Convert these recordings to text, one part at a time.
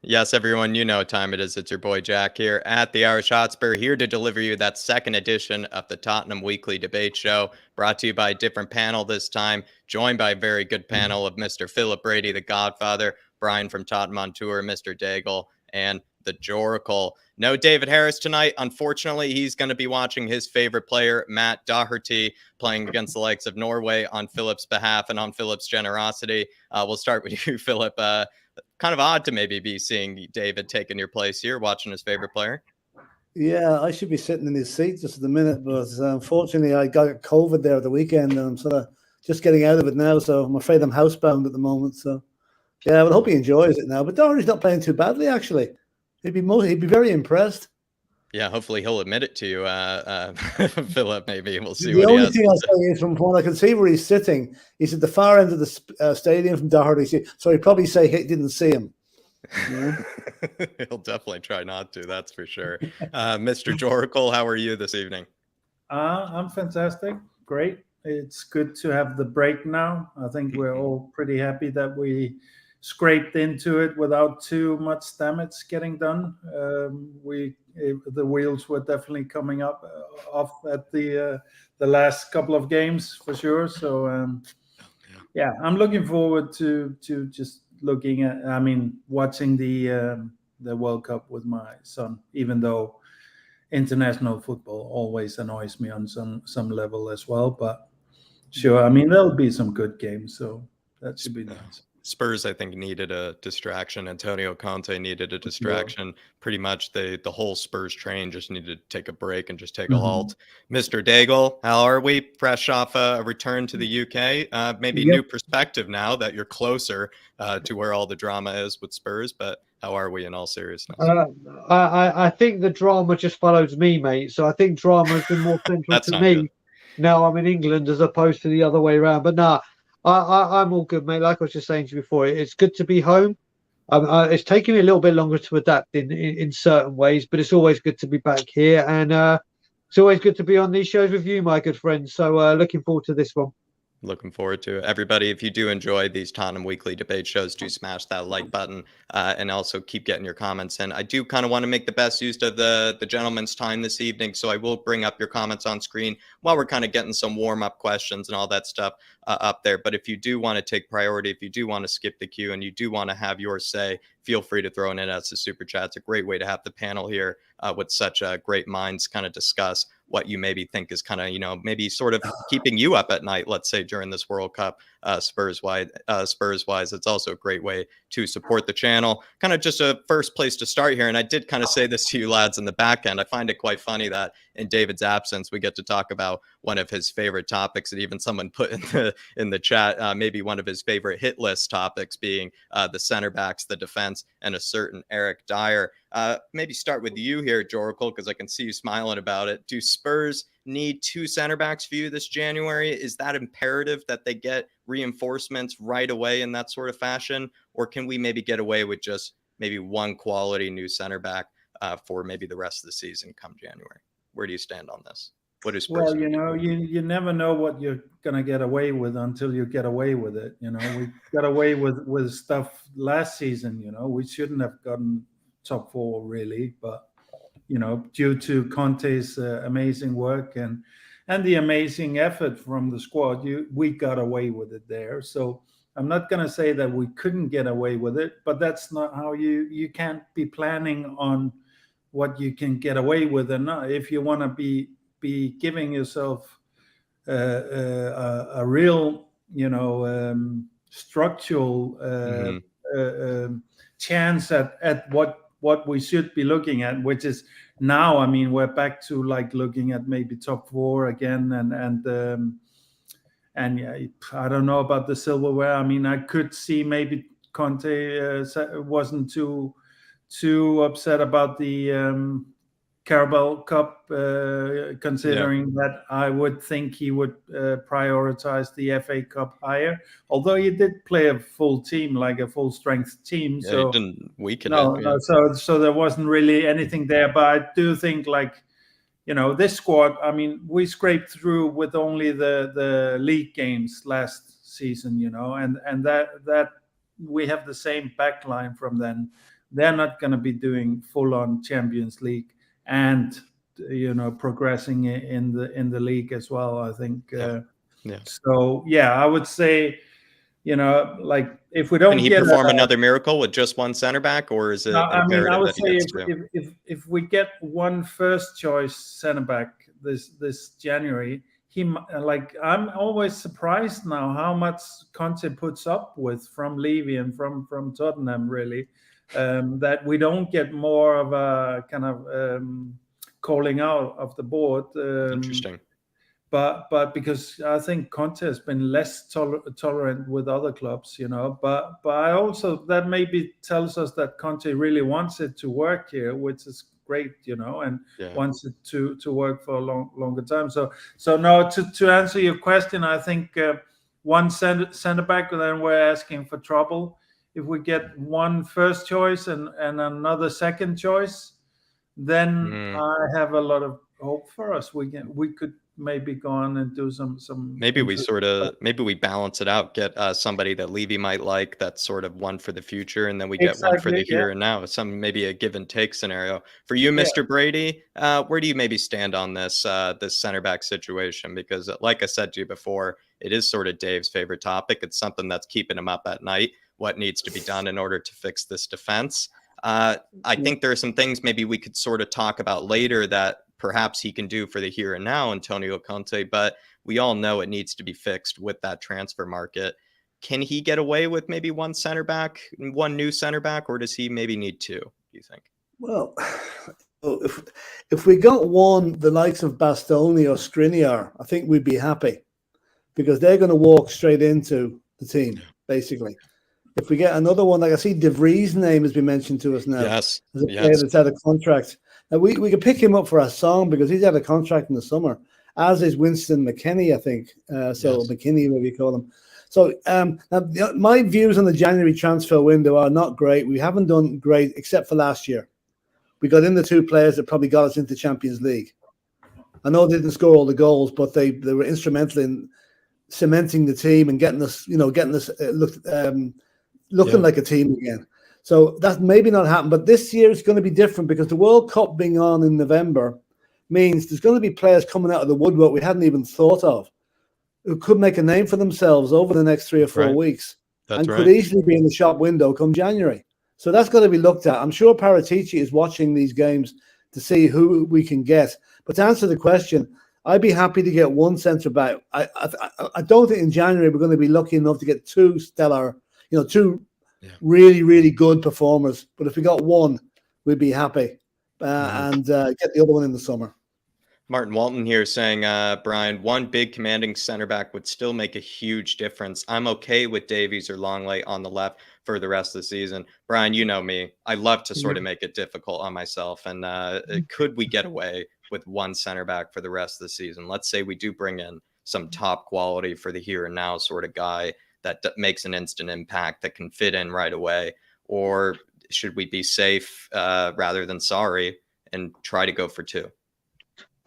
Yes, everyone, you know what time it is. It's your boy Jack here at the Irish Hotspur, here to deliver you that second edition of the Tottenham Weekly Debate Show, brought to you by a different panel this time, joined by a very good panel of Mr. Philip Brady, the Godfather, Brian from Tottenham on Tour, Mr. Daigle, and the Joracle. No David Harris tonight. Unfortunately, he's going to be watching his favorite player, Matt Doherty, playing against the likes of Norway on Philip's behalf and on Philip's generosity. We'll start with you, Philip. Kind of odd to maybe be seeing David taking your place here, watching his favorite player. Yeah, I should be sitting in his seat just at the minute, but unfortunately I got COVID there at the weekend and I'm sort of just getting out of it now, so I'm afraid I'm housebound at the moment. So yeah, I would hope he enjoys it now. But Doherty's not playing too badly, actually. He'd be very impressed. Yeah, hopefully he'll admit it to you, Philip. Maybe we'll see. The only thing I'll say is, from what I can see where he's sitting, he's at the far end of the stadium from Doherty, so he'd probably say he didn't see him. Yeah. He'll definitely try not to, that's for sure. Mr. Joracle, how are you this evening? I'm fantastic. Great. It's good to have the break now. I think we're all pretty happy that we scraped into it without too much damage getting done. The wheels were definitely coming off at the last couple of games for sure. So yeah, I'm looking forward to just watching the World Cup with my son, even though international football always annoys me on some level as well. But sure, I mean, there'll be some good games, so that should be nice. Spurs, I think, needed a distraction. Antonio Conte needed a distraction. Yeah. Pretty much the whole Spurs train just needed to take a break and just take a halt. Mr. Daigle, how are we? Fresh off a return to the UK. Maybe new perspective now that you're closer to where all the drama is with Spurs, but how are we in all seriousness? I think the drama just follows me, mate. So I think drama has been more central to me. Good. Now I'm in England as opposed to the other way around. But nah, I'm all good, mate. Like I was just saying to you before, it's good to be home. It's taken me a little bit longer to adapt in certain ways, but it's always good to be back here. And it's always good to be on these shows with you, my good friends. So looking forward to this one. Looking forward to it. Everybody, if you do enjoy these Tottenham Weekly Debate shows, do smash that like button and also keep getting your comments in. I do kind of want to make the best use of the gentleman's time this evening, so I will bring up your comments on screen while we're kind of getting some warm-up questions and all that stuff up there. But if you do want to take priority, if you do want to skip the queue and you do want to have your say, feel free to throw it in as a super chat. It's a great way to have the panel here with such great minds kind of discuss what you maybe think is kind of, maybe sort of keeping you up at night, let's say, during this World Cup, Spurs-wise. It's also a great way to support the channel. Kind of just a first place to start here. And I did kind of say this to you lads in the back end. I find it quite funny that in David's absence, we get to talk about one of his favorite topics, and even someone put in the chat, maybe one of his favorite hit list topics being the center backs, the defense, and a certain Eric Dyer. Maybe start with you here, Joracle, because I can see you smiling about it. Do Spurs need 2 center backs for you this January? Is that imperative that they get reinforcements right away in that sort of fashion? Or can we maybe get away with just maybe one quality new center back for maybe the rest of the season come January? Where do you stand on this? What is Spurs? Well, you never know what you're going to get away with until you get away with it. We got away with stuff last season. We shouldn't have gotten top 4 really, but due to Conte's amazing work and the amazing effort from the squad, we got away with it there. So I'm not going to say that we couldn't get away with it, but that's not how you can't be planning on what you can get away with or not. If you want to be giving yourself a real structural chance at what we should be looking at, which is now, I mean, we're back to like looking at maybe top 4 again, and yeah, I don't know about the silverware. I mean, I could see maybe Conte wasn't too upset about the Carabao Cup, considering that I would think he would prioritize the FA Cup higher. Although he did play a full team, like a full strength team, yeah, so he didn't weaken it. So there wasn't really anything there. But I do think, like, this squad. I mean, we scraped through with only the league games last season, and that we have the same back line from then. they're not going to be doing full-on Champions League and progressing in the league as well. I think. So I would say, like if we don't Can he get perform another miracle with just one center back, or is it imperative I would that he say gets two? if we get one first choice center back this January, I'm always surprised now how much Conte puts up with from Levy and from Tottenham, really, that we don't get more of a kind of calling out of the board. Interesting. But because I think Conte has been less tolerant with other clubs, but I also, that maybe tells us that Conte really wants it to work here, which is great, and wants it to work for a longer time. So now to answer your question, I think one center back, then we're asking for trouble. If we get one first choice and another second choice, then I have a lot of hope for us. We could maybe go on and do some maybe we balance it out, get somebody that Levy might like, that's sort of one for the future, and then we get one for the here and now. Maybe a give and take scenario for you, Mr. Brady. Where do you maybe stand on this center back situation? Because like I said to you before, it is sort of Dave's favorite topic. It's something that's keeping him up at night. What needs to be done in order to fix this defense? I think there are some things maybe we could sort of talk about later that perhaps he can do for the here and now, Antonio Conte, but we all know it needs to be fixed with that transfer market. Can he get away with maybe one new center back, or does he maybe need two, do you think? Well, if we got one, the likes of Bastoni or Skriniar, I think we'd be happy, because they're going to walk straight into the team, basically. If we get another one, like I see De Vries' name has been mentioned to us now. Yes. As a player that's out of contract. Now we could pick him up for a song because he's out of contract in the summer, as is Winston McKennie, I think. McKinney, whatever you call him. So now, my views on the January transfer window are not great. We haven't done great except for last year. We got in the two players that probably got us into Champions League. I know they didn't score all the goals, but they were instrumental in cementing the team and getting us looking like a team again. So that maybe not happen, but this year it's going to be different because the World Cup being on in November means there's going to be players coming out of the woodwork we hadn't even thought of, who could make a name for themselves over the next 3 or 4 weeks could easily be in the shop window come January. So that's got to be looked at. I'm sure Paratici is watching these games to see who we can get. But to answer the question, I'd be happy to get one centre back. I don't think in January we're going to be lucky enough to get two stellar, two really, really good performers. But if we got one, we'd be happy and get the other one in the summer. Martin Walton here saying, Brian, one big commanding center back would still make a huge difference. I'm okay with Davies or Longley on the left for the rest of the season. Brian, you know me. I love to sort of make it difficult on myself. And could we get away with one center back for the rest of the season? Let's say we do bring in some top quality for the here and now sort of guy that makes an instant impact, that can fit in right away. Or should we be safe rather than sorry and try to go for two?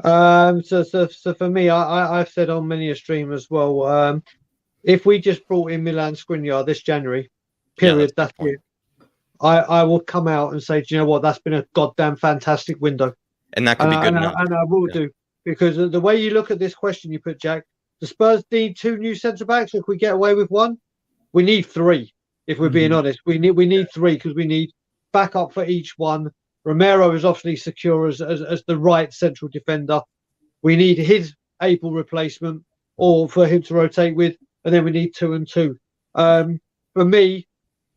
So for me, I've said on many a stream as well, if we just brought in Milan Skriniar this January, period, that's it, I will come out and say, do you know what, that's been a goddamn fantastic window. And that could be good enough. And I will do, because the way you look at this question you put, Jack, the Spurs need two new centre-backs. If we get away with one, we need three, if we're being honest. We need three, because we need backup for each one. Romero is obviously secure as the right central defender. We need his able replacement, or for him to rotate with, and then we need 2 and 2. For me,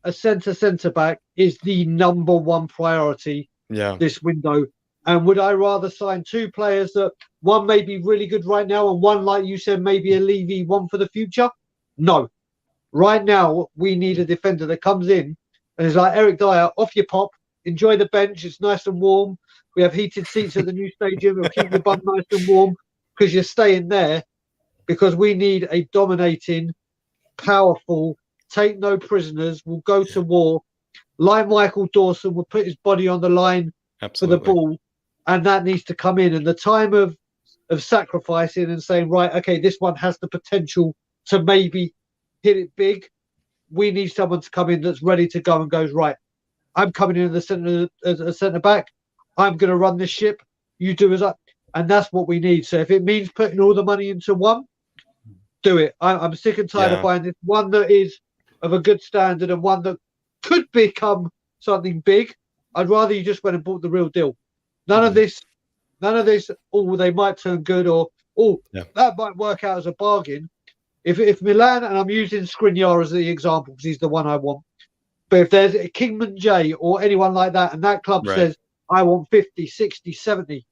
a centre back is the number one priority this window. And would I rather sign two players that one may be really good right now and one, like you said, maybe a Levy one for the future? No. Right now, we need a defender that comes in and is like Eric Dyer, off your pop. Enjoy the bench. It's nice and warm. We have heated seats at the new stadium. We'll keep your bum nice and warm because you're staying there, because we need a dominating, powerful, take no prisoners, will go to war. Like Michael Dawson will put his body on the line for the ball, and that needs to come in. And the time of sacrificing and saying, right, okay, this one has the potential to maybe hit it big. We need someone to come in that's ready to go and goes, right, I'm coming in as a centre back. I'm going to run this ship. You do as I, and that's what we need. So if it means putting all the money into one, do it. I'm sick and tired of buying this one that is of a good standard and one that could become something big. I'd rather you just went and bought the real deal. None of this. Oh, they might turn good, or that might work out as a bargain. If Milan, and I'm using Skriniar as the example because he's the one I want. But if there's a Kingman J or anyone like that, and that club says, I want 50, 60, 70.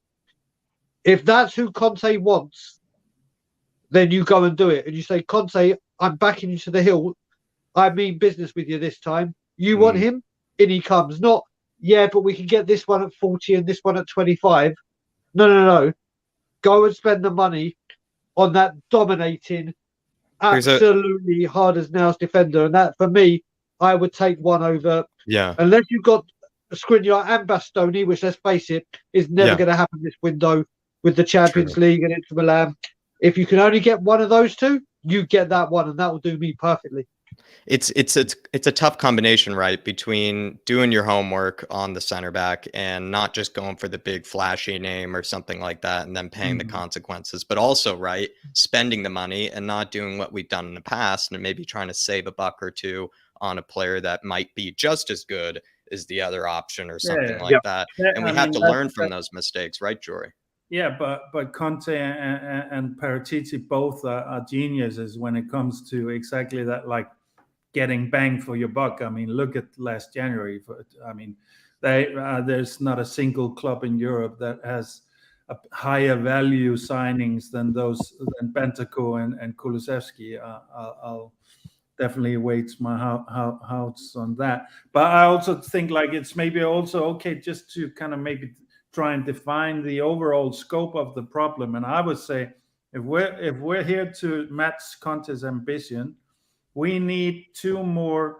If that's who Conte wants, then you go and do it. And you say, Conte, I'm backing you to the hill. I mean business with you this time. You want him? In he comes. Not, but we can get this one at 40 and this one at 25. No. Go and spend the money on that dominating, absolutely hard as nails defender. And that, for me, I would take one over. Unless you've got Skriniar and Bastoni, which, let's face it, is never going to happen this window with the Champions League and Inter Milan. If you can only get one of those two, you get that one, and that will do me perfectly. It's a tough combination, right, between doing your homework on the center back and not just going for the big flashy name or something like that and then paying the consequences, but also, right, spending the money and not doing what we've done in the past and maybe trying to save a buck or two on a player that might be just as good as the other option or something like that. And we have to learn from those mistakes, right, Jory? Yeah, but Conte and Paratici both are geniuses when it comes to exactly that, like getting bang for your buck. I mean, look at last January. There's not a single club in Europe that has a higher value signings than Bentancur and Kulusevski. I'll definitely weight my house on that. But I also think like it's maybe also okay just to kind of maybe try and define the overall scope of the problem. And I would say if we're here to match Conte's ambition, we need two more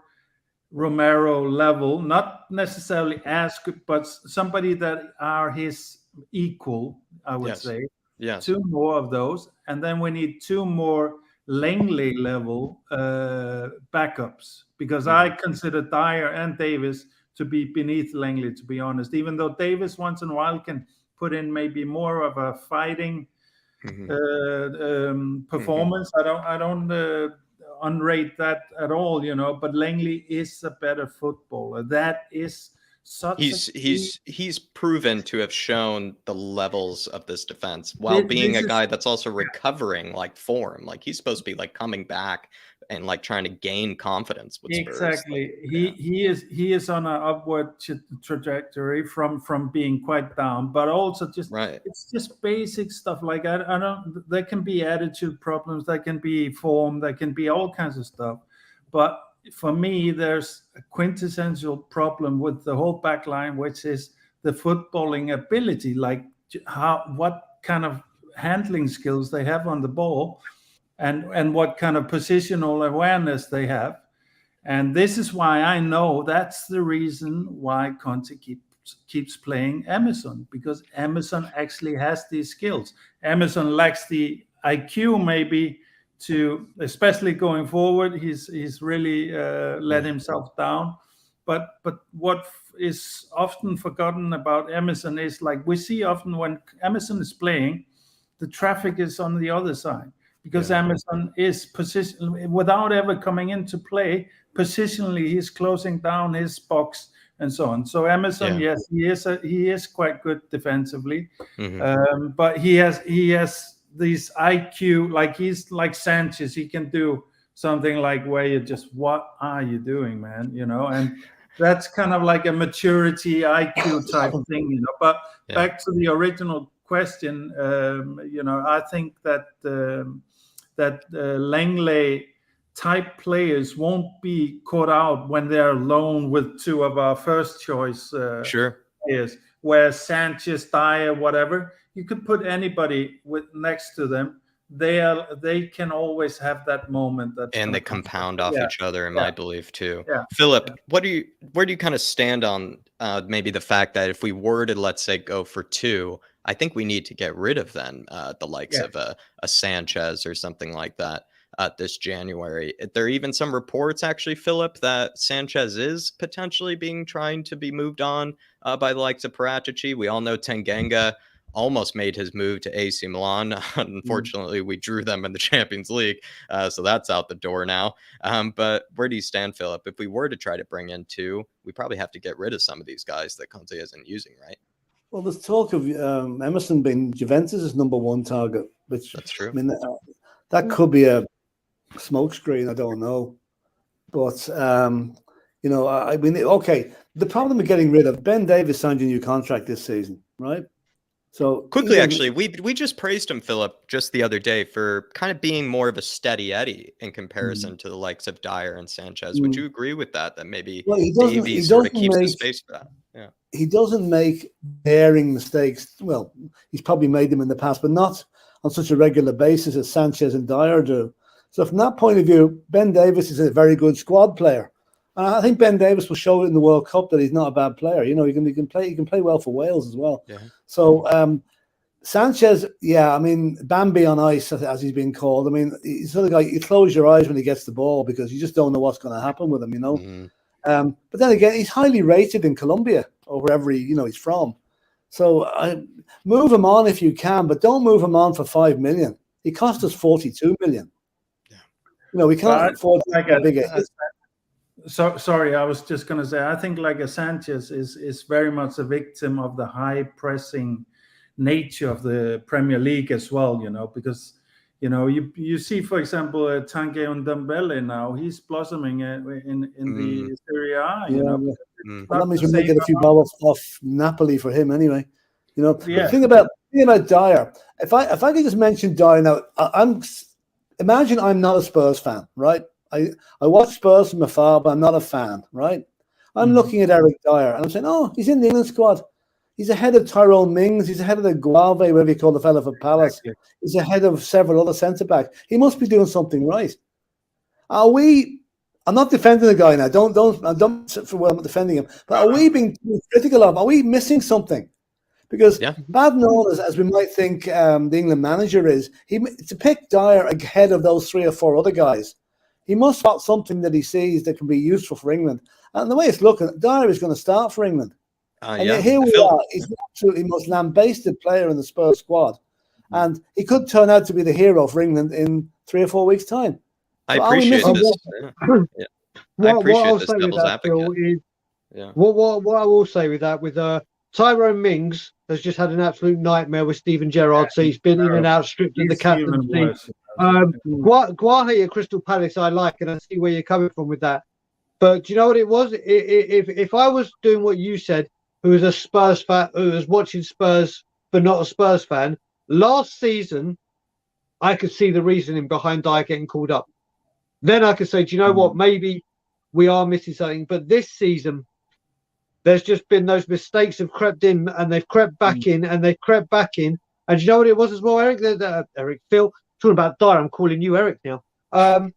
Romero level, not necessarily as good, but somebody that are his equal, I would say. Yes. Two more of those. And then we need two more Langley level backups, because I consider Dier and Davis to be beneath Langley, to be honest, even though Davis once in a while can put in maybe more of a fighting performance. I don't unrate that at all, but Langley is a better footballer. That is such he's proven to have shown the levels of this defense while being a guy that's also recovering like form. Like he's supposed to be like coming back and like trying to gain confidence with Spurs. Exactly. He is on an upward trajectory from being quite down, but also just it's just basic stuff. Like I don't, there can be attitude problems, there can be form, there can be all kinds of stuff. But for me, there's a quintessential problem with the whole back line, which is the footballing ability, like what kind of handling skills they have on the ball, and what kind of positional awareness they have. And this is why I know that's the reason why Conte keeps playing Emerson, because Emerson actually has these skills. Emerson lacks the IQ maybe to, especially going forward, he's really let himself down. But what is often forgotten about Emerson is, like, we see often when Emerson is playing, the traffic is on the other side, because Emerson is position without ever coming into play. Positionally, he's closing down his box and so on. So Emerson, yes, he is quite good defensively, but he has these IQ, like he's like Sanchez. He can do something like where you just, what are you doing, man? And that's kind of like a maturity IQ type thing, But back to the original question, I think that Langley type players won't be caught out when they're alone with two of our first choice players, where Sanchez, Dier, whatever, you could put anybody next to them. They can always have that moment and they compound off each other, in my belief too. Philip, where do you kind of stand on maybe the fact that if we were to, let's say, go for two, I think we need to get rid of then the likes of a Sanchez or something like that. this January. There are even some reports, actually, Philip, that Sanchez is potentially trying to be moved on by the likes of Paratici. We all know Tanganga almost made his move to AC Milan. Unfortunately, we drew them in the Champions League, so that's out the door now. But where do you stand, Philip? If we were to try to bring in two, we probably have to get rid of some of these guys that Conte isn't using, right? Well, there's talk of Emerson being Juventus' number one target, which That's true. I mean, that could be a smokescreen. I don't know, but you know, I mean, okay. The problem with getting rid of Ben Davies signed a new contract this season, right? So quickly, actually, we just praised him, Philip, just the other day for kind of being more of a steady Eddie in comparison to the likes of Dier and Sanchez. Would you agree with that? That maybe Davies sort of keeps the space for that. Yeah, he doesn't make daring mistakes. Well, he's probably made them in the past, but not on such a regular basis as Sanchez and Dier do. So from that point of view, Ben Davies is a very good squad player. I think Ben Davies will show it in the World Cup that he's not a bad player. You know, he can play well for Wales as well. Yeah. So Sanchez, yeah, I mean, Bambi on ice, as he's been called. I mean, he's sort of like you close your eyes when he gets the ball because you just don't know what's going to happen with him. You know, but then again, he's highly rated in Colombia or wherever he's from. So move him on if you can, but don't move him on for $5 million. He cost us $42 million. Yeah. You know, we can't afford a bigger. So sorry, I was just going to say, I think like a Sanchez is very much a victim of the high pressing nature of the Premier League as well, you know, because, you know, you see, for example, Tanguy Ndombele now, he's blossoming in the Serie A, you know. Well, that means we may get a few balls off Napoli for him anyway. You know, the thing about Dier, if I could just mention Dier now, imagine I'm not a Spurs fan, right? I watch Spurs from afar, but I'm not a fan, right? I'm looking at Eric Dyer and I'm saying, oh, he's in the England squad. He's ahead of Tyrone Mings. He's ahead of the Guave, whatever you call the fellow for Palace. He's ahead of several other centre-backs. He must be doing something right. I'm not defending the guy now. Don't for what I'm defending him. But are we being critical of him? Are we missing something? Because bad known as we might think the England manager is, to pick Dyer ahead of those 3 or 4 other guys, he must spot something that he sees that can be useful for England. And the way it's looking, Dyer is going to start for England. And yet here we are. He's the absolutely most lambasted player in the Spurs squad. And he could turn out to be the hero for England in 3 or 4 weeks' time. I appreciate this. I appreciate this devil's advocate. What I will say with that, with Tyrone Mings has just had an absolute nightmare with Steven Gerrard, so he's been in and out, stripped of the captaincy. Guahi at Crystal Palace I like, and I see where you're coming from with that. But do you know what it was? If I was doing what you said, who was a Spurs fan, who was watching Spurs but not a Spurs fan, last season I could see the reasoning behind Dyer getting called up. Then I could say, do you know what? Maybe we are missing something. But this season, there's just been those mistakes have crept in, and they've crept back in, and they've crept back in. And do you know what it was as well, Eric? Eric, Phil, talking about Dyer, I'm calling you Eric now. Phil,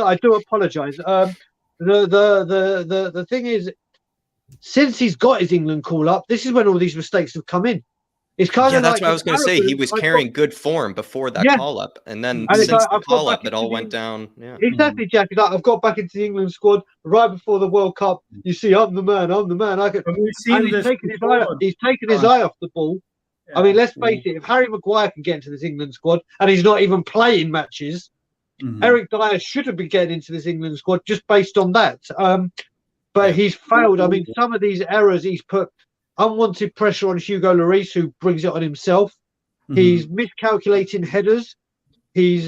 I do apologise. The thing is, since he's got his England call up, this is when all these mistakes have come in. It's kind of that's what I was going to say. He was carrying good form before that call up, and then since the call up, it all went down. Yeah, exactly, Jack. Like, I've got back into the England squad right before the World Cup. You see, I'm the man. He's taken his eye off the ball. Yeah. I mean, let's face it. If Harry Maguire can get into this England squad and he's not even playing matches, Eric Dyer should have been getting into this England squad just based on that. But he's failed. I mean, some of these errors he's put unwanted pressure on Hugo Lloris, who brings it on himself. He's miscalculating headers. His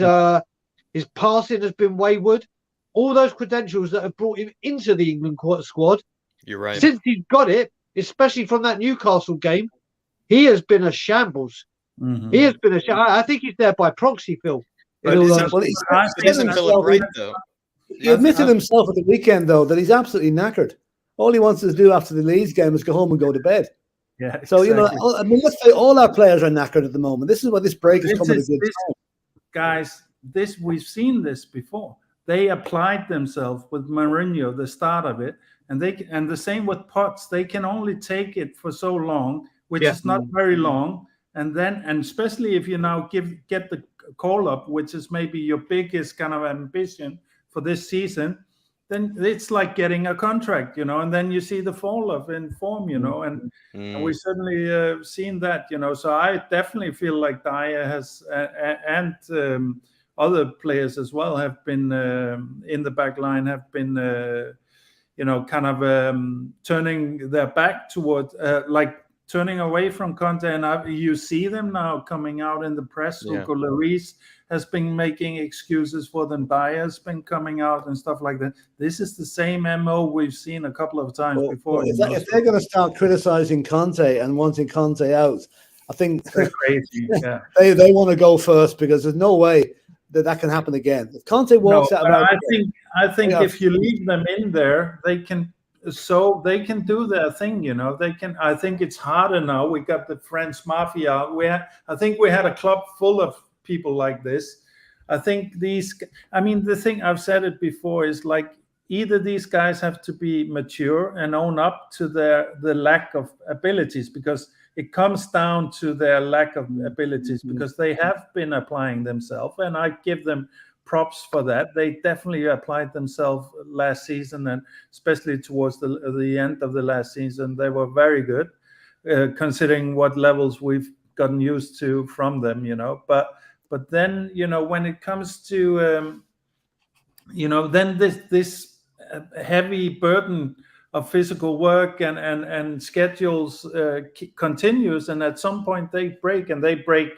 passing has been wayward. All those credentials that have brought him into the England squad. You're right. Since he's got it, especially from that Newcastle game, he has been a shambles. He has been a shambles. I think he's there by proxy, Phil. Isn't Philip right, though? He admitted himself at the weekend, though, that he's absolutely knackered. All he wants to do after the Leeds game is go home and go to bed. Yeah. So, you know, I mean, let's say all our players are knackered at the moment. This is what this break is coming to. Guys, we've seen this before. They applied themselves with Mourinho, the start of it, and the same with Potts. They can only take it for so long, which is not very long, and especially if you now get the call up, which is maybe your biggest kind of ambition for this season, then it's like getting a contract, and then you see the fall off in form, and we certainly seen that, so I definitely feel like Dier has and other players as well have been in the back line, have been kind of turning their back toward turning away from Conte, and you see them now coming out in the press. Hugo Lloris has been making excuses for them. Dyer's been coming out and stuff like that. This is the same MO we've seen a couple of times before. If they're going to start criticizing Conte and wanting Conte out, I think they're crazy. Yeah. they want to go first, because there's no way that can happen again. If Conte walks out, I think if you leave them in there, they can do their thing, They can. I think it's harder now. We got the French mafia. I think we had a club full of people like this. I think the thing, I've said it before, is like either these guys have to be mature and own up to the lack of abilities, because it comes down to their lack of abilities, because they have been applying themselves, and I give them props for that. They definitely applied themselves last season, and especially towards the end of the last season, they were very good, considering what levels we've gotten used to from them, But then, when it comes to, then this heavy burden of physical work and schedules continues, and at some point they break, and they break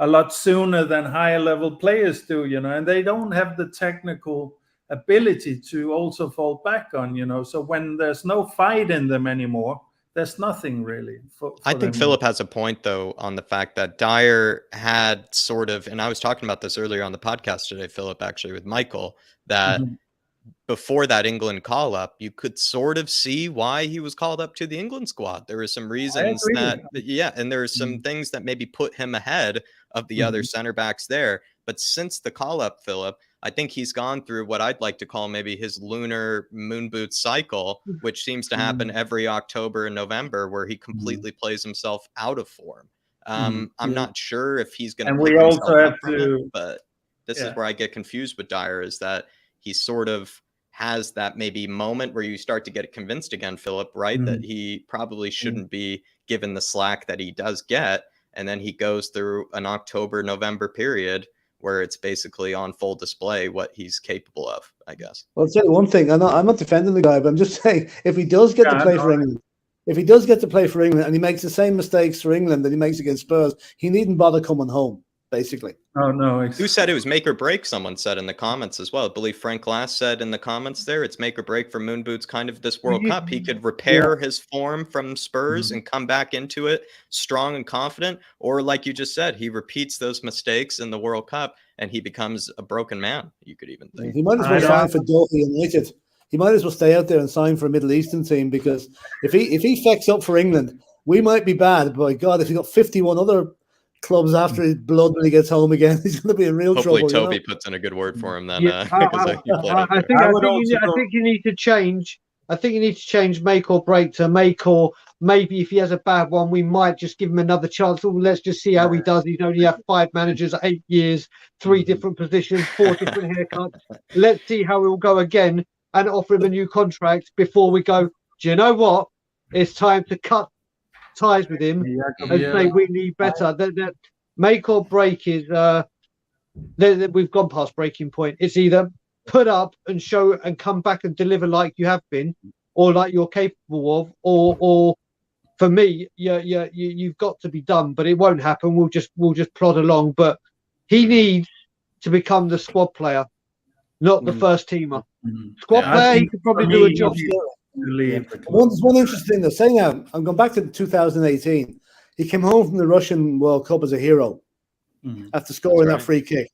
a lot sooner than higher level players do, and they don't have the technical ability to also fall back on, so when there's no fight in them anymore, there's nothing really for I think Philip has a point, though, on the fact that Dier had sort of, and I was talking about this earlier on the podcast today, Philip, actually, with Michael, that before that England call-up, you could sort of see why he was called up to the England squad. There were some reasons and there were some things that maybe put him ahead of the other center backs there. But since the call-up, Philip, I think he's gone through what I'd like to call maybe his lunar moon boot cycle, which seems to happen every October and November, where he completely plays himself out of form. I'm not sure if he's going to. And we also have to. But this is where I get confused with Dier, is that he sort of has that maybe moment where you start to get convinced again, Philip, right? That he probably shouldn't be given the slack that he does get. And then he goes through an October, November period where it's basically on full display what he's capable of, I guess. Well, I'll tell you one thing. I'm not defending the guy, but I'm just saying, if he does get to play for England, and he makes the same mistakes for England that he makes against Spurs, he needn't bother coming home, basically. Oh, no. Who said it was make or break? Someone said in the comments as well. I believe Frank Glass said in the comments there, it's make or break for Moon Boots kind of this World Cup. He could repair his form from Spurs and come back into it strong and confident. Or like you just said, he repeats those mistakes in the World Cup and he becomes a broken man, you could even think. He might as well sign for Dortmund United. He might as well stay out there and sign for a Middle Eastern team, because if he fecks up for England, we might be bad. But by God, if he got 51 other clubs after his blood when he gets home again, he's going to be in real trouble. Hopefully Toby puts in a good word for him then. I think you need to change. I think you need to change make or break to make, or maybe if he has a bad one, we might just give him another chance. Oh, let's just see how he does. He's only had 5 managers, 8 years, 3 different positions, 4 different haircuts. Let's see how it will go again, and offer him a new contract before we go, do you know what? It's time to cut ties with him and say we need better. That make or break is we've gone past breaking point. It's either put up and show and come back and deliver like you have been, or like you're capable of, or for me, you've got to be done. But it won't happen. We'll just plod along. But he needs to become the squad player, not the first teamer. Squad player, he could probably do a job. One interesting thing to say now, I'm going back to 2018. He came home from the Russian World Cup as a hero after scoring that free kick,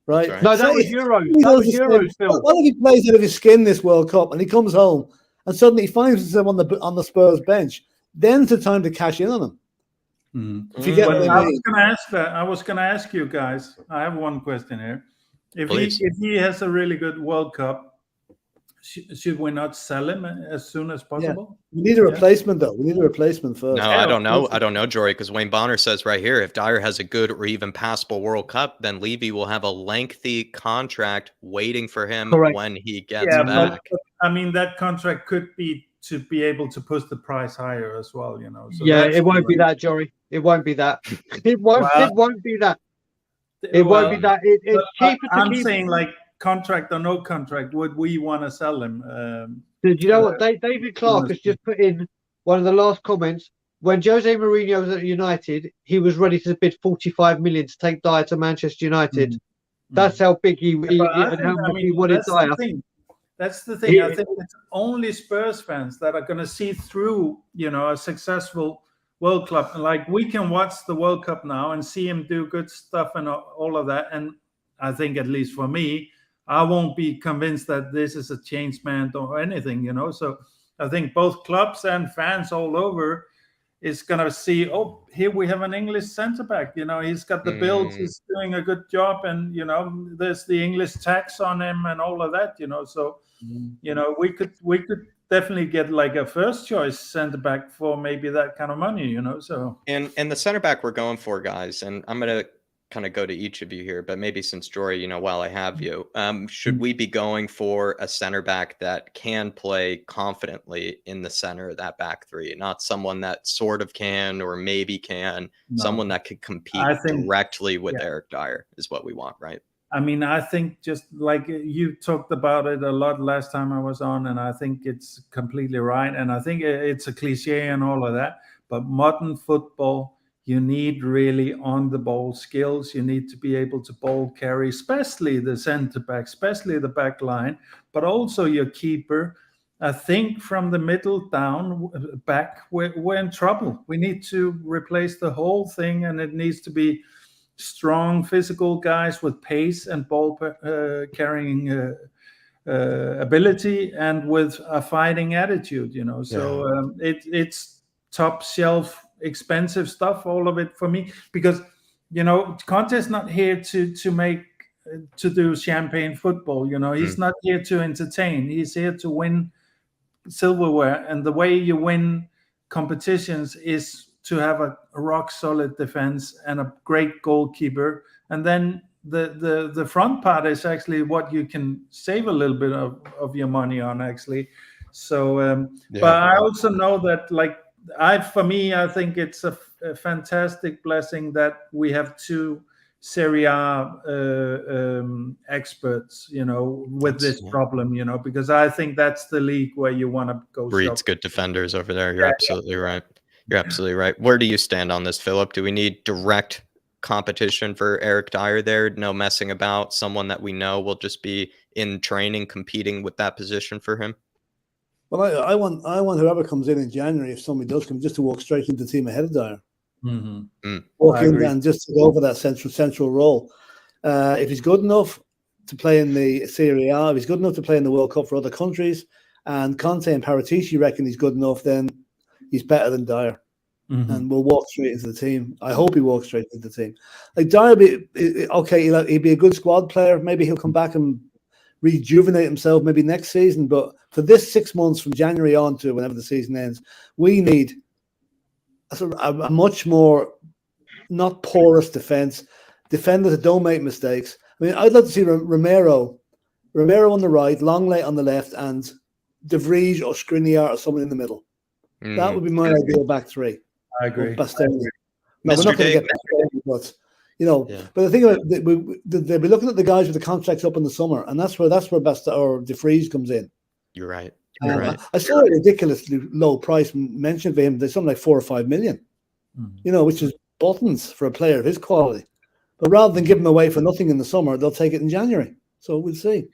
right? No, that was Euros. That was Euros, Phil. What if he plays out of his skin this World Cup and he comes home and suddenly he finds himself on the Spurs bench? Then's the time to cash in on him. If you get what I mean. I was going to ask you guys. I have one question here. If he has a really good World Cup, should we not sell him as soon as possible? We need a replacement, though. We need a replacement first. No, I don't know. I don't know, Jory, because Wayne Bonner says right here, if Dyer has a good or even passable World Cup, then Levy will have a lengthy contract waiting for him when he gets back. But, I mean, that contract could be to be able to push the price higher as well, you know. So it won't be that, Jory. It won't be that. It won't. It won't be that. It won't be that. It's cheaper to I'm keep. saying, like, contract or no contract, would we want to sell him? Did you know what? David Clark has just put in one of the last comments. When Jose Mourinho was at United, he was ready to bid 45 million to take Dyer to Manchester United. That's how big he and how much he wanted Dyer. That's the thing. I think it's only Spurs fans that are going to see through, you know, a successful World Cup. Like, we can watch the World Cup now and see him do good stuff and all of that. And I think, at least for me, I won't be convinced that this is a changed man or anything, you know. So I think both clubs and fans all over is going to see, oh, here we have an English centre-back. You know, he's got the build, he's doing a good job, and, you know, there's the English tax on him and all of that, you know. So, you know, we could definitely get like a first-choice centre-back for maybe that kind of money, you know. So and the centre-back we're going for, guys, and I'm going to kind of go to each of you here, but maybe since Jory, you know, while I have you, should we be going for a center back that can play confidently in the center of that back three, not someone that sort of can or maybe can, someone that could compete directly with Eric Dyer is what we want, right? I mean, I think, just like you talked about it a lot last time I was on, and I think it's completely right. And I think it's a cliche and all of that, but modern football, you need really on-the-ball skills. You need to be able to ball carry, especially the centre-back, especially the back line, but also your keeper. I think from the middle down back, we're in trouble. We need to replace the whole thing, and it needs to be strong, physical guys with pace and ball carrying ability, and with a fighting attitude, you know. So it's top shelf, expensive stuff, all of it for me, because, you know, Conte's not here to do champagne football, you know. He's not here to entertain. He's here to win silverware, and the way you win competitions is to have a rock solid defense and a great goalkeeper, and then the front part is actually what you can save a little bit of your money on, actually. So but I also know that, like, for me, I think it's a fantastic blessing that we have two Serie A experts, you know, with this problem, you know, because I think that's the league where you want to go. Breeds good defenders over there. You're absolutely right. You're absolutely right. Where do you stand on this, Philip? Do we need direct competition for Eric Dyer there? No messing about, someone that we know will just be in training competing with that position for him? Well, I want whoever comes in January, if somebody does come, just to walk straight into the team ahead of Dyer. Walk in and just to go over that central role. If he's good enough to play in the Serie A, if he's good enough to play in the World Cup for other countries, and Conte and Paratici reckon he's good enough, then he's better than Dyer. And we'll walk straight into the team. I hope he walks straight into the team. Like, Dyer, he'd be a good squad player. Maybe he'll come back and rejuvenate himself maybe next season. But for this 6 months from January on to whenever the season ends, we need a much more, not porous defenders that don't make mistakes. I mean, I'd like to see Romero on the right, Longley on the left, and De Vries or Skriniar or someone in the middle. That would be my ideal back three. I agree. No, we're not going to get Bastoni, but, you know. But the thing about they'll be looking at the guys with the contracts up in the summer, and that's where Bastoni or De Vries comes in. You're right. I saw a ridiculously low price mentioned for him. There's something like 4 or 5 million, you know, which is buttons for a player of his quality. But rather than give him away for nothing in the summer, they'll take it in January. So we'll see.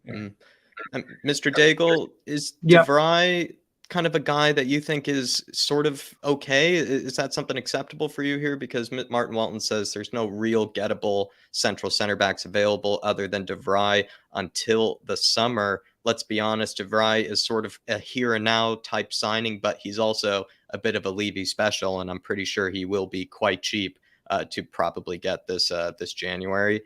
Mr. Daigle, is De Vrij kind of a guy that you think is sort of okay? Is that something acceptable for you here? Because Martin Walton says there's no real gettable central center backs available other than De Vrij until the summer. Let's be honest, De Vrij is sort of a here and now type signing, but he's also a bit of a Levy special, and I'm pretty sure he will be quite cheap to probably get this January.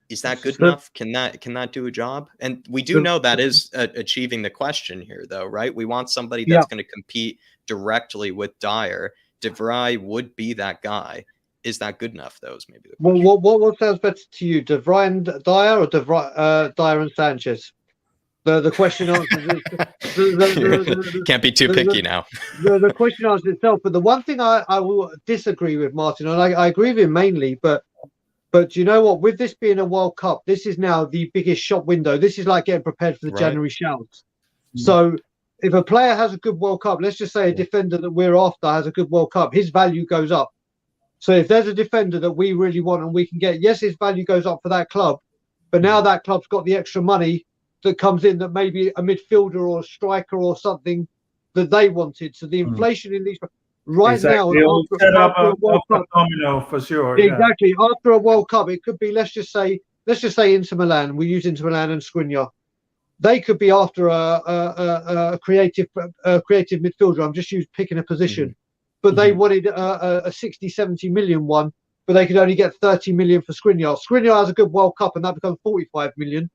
Is that good enough? Can that do a job? And we do know that is achieving the question here, though, right? We want somebody that's going to compete directly with Dier. De Vrij would be that guy. Is that good enough, though, is maybe the question. Well, what sounds better to you, De Vrij and Dier, or Dier and Sanchez? The question answers Can't be too picky now. The question answers itself. But the one thing I will disagree with Martin, and I agree with him mainly, but you know what? With this being a World Cup, this is now the biggest shop window. This is like getting prepared for the January shouts. So if a player has a good World Cup, let's just say a defender that we're after has a good World Cup, his value goes up. So if there's a defender that we really want and we can get, yes, his value goes up for that club, but now that club's got the extra money that comes in, that maybe a midfielder or a striker or something that they wanted. So the inflation in these right now, after a World Cup, domino for sure. Exactly. After a World Cup, it could be let's just say Inter Milan. We use Inter Milan and Skriniar. They could be after a creative midfielder. I'm just picking a position, but they wanted a 60, 70 million one, but they could only get 30 million for Skriniar. Skriniar has a good World Cup, and that becomes 45 million.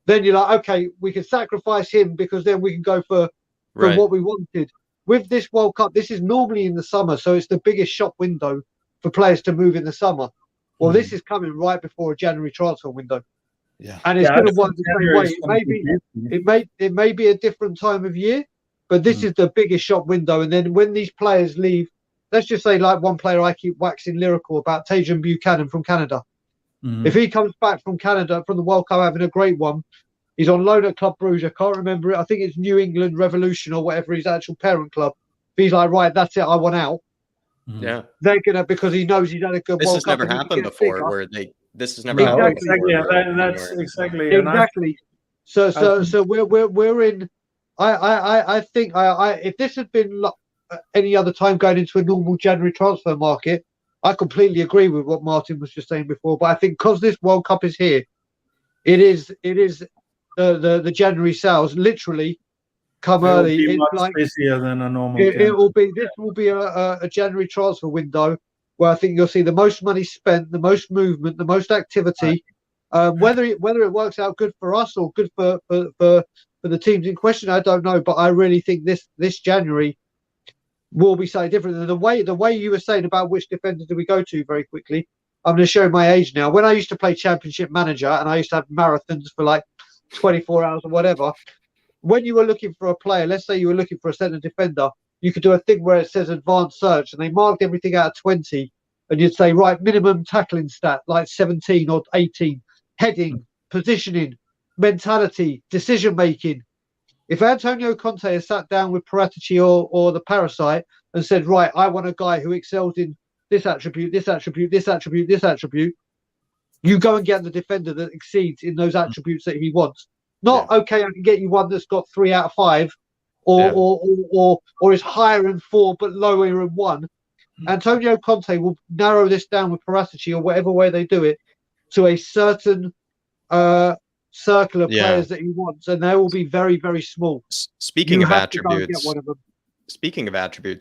Then you're like, okay, we can sacrifice him because then we can go for what we wanted. With this World Cup, this is normally in the summer, so it's the biggest shop window for players to move in the summer. Well, this is coming right before a January transfer window. Yeah, and it's going to work the same way. It may be a different time of year, but this is the biggest shop window. And then when these players leave, let's just say like one player I keep waxing lyrical about, Tajon Buchanan from Canada. If he comes back from Canada from the World Cup having a great one, he's on loan at Club Brugge. I can't remember it. I think it's New England Revolution or whatever his actual parent club. But he's like, right, that's it. I want out. Yeah, they're gonna, because he knows he's had a good World Cup. This has never happened before. Where this has never happened. Exactly. That's exactly. Exactly. So we're in. I think if this had been any other time going into a normal January transfer market, I completely agree with what Martin was just saying before. But I think because this World Cup is here, it is the January sales literally come early. It's much like busier than a normal. This will be a January transfer window where I think you'll see the most money spent, the most movement, the most activity. Whether it works out good for us or good for the teams in question, I don't know. But I really think this January will be slightly different. And the way you were saying about which defenders do we go to very quickly, I'm going to show my age now. When I used to play Championship Manager and I used to have marathons for like 24 hours or whatever, when you were looking for a player, let's say you were looking for a centre defender, you could do a thing where it says advanced search and they marked everything out of 20 and you'd say, right, minimum tackling stat, like 17 or 18, heading, positioning, mentality, decision-making. If Antonio Conte has sat down with Paratici or the Parasite and said, right, I want a guy who excels in this attribute, this attribute, this attribute, this attribute, you go and get the defender that exceeds in those attributes that he wants. Not, okay, I can get you one that's got 3 out of 5 or is higher in 4 but lower in 1. Antonio Conte will narrow this down with Paratici or whatever way they do it to a certain circle of players that he wants, and they will be very, very small. Speaking of attributes,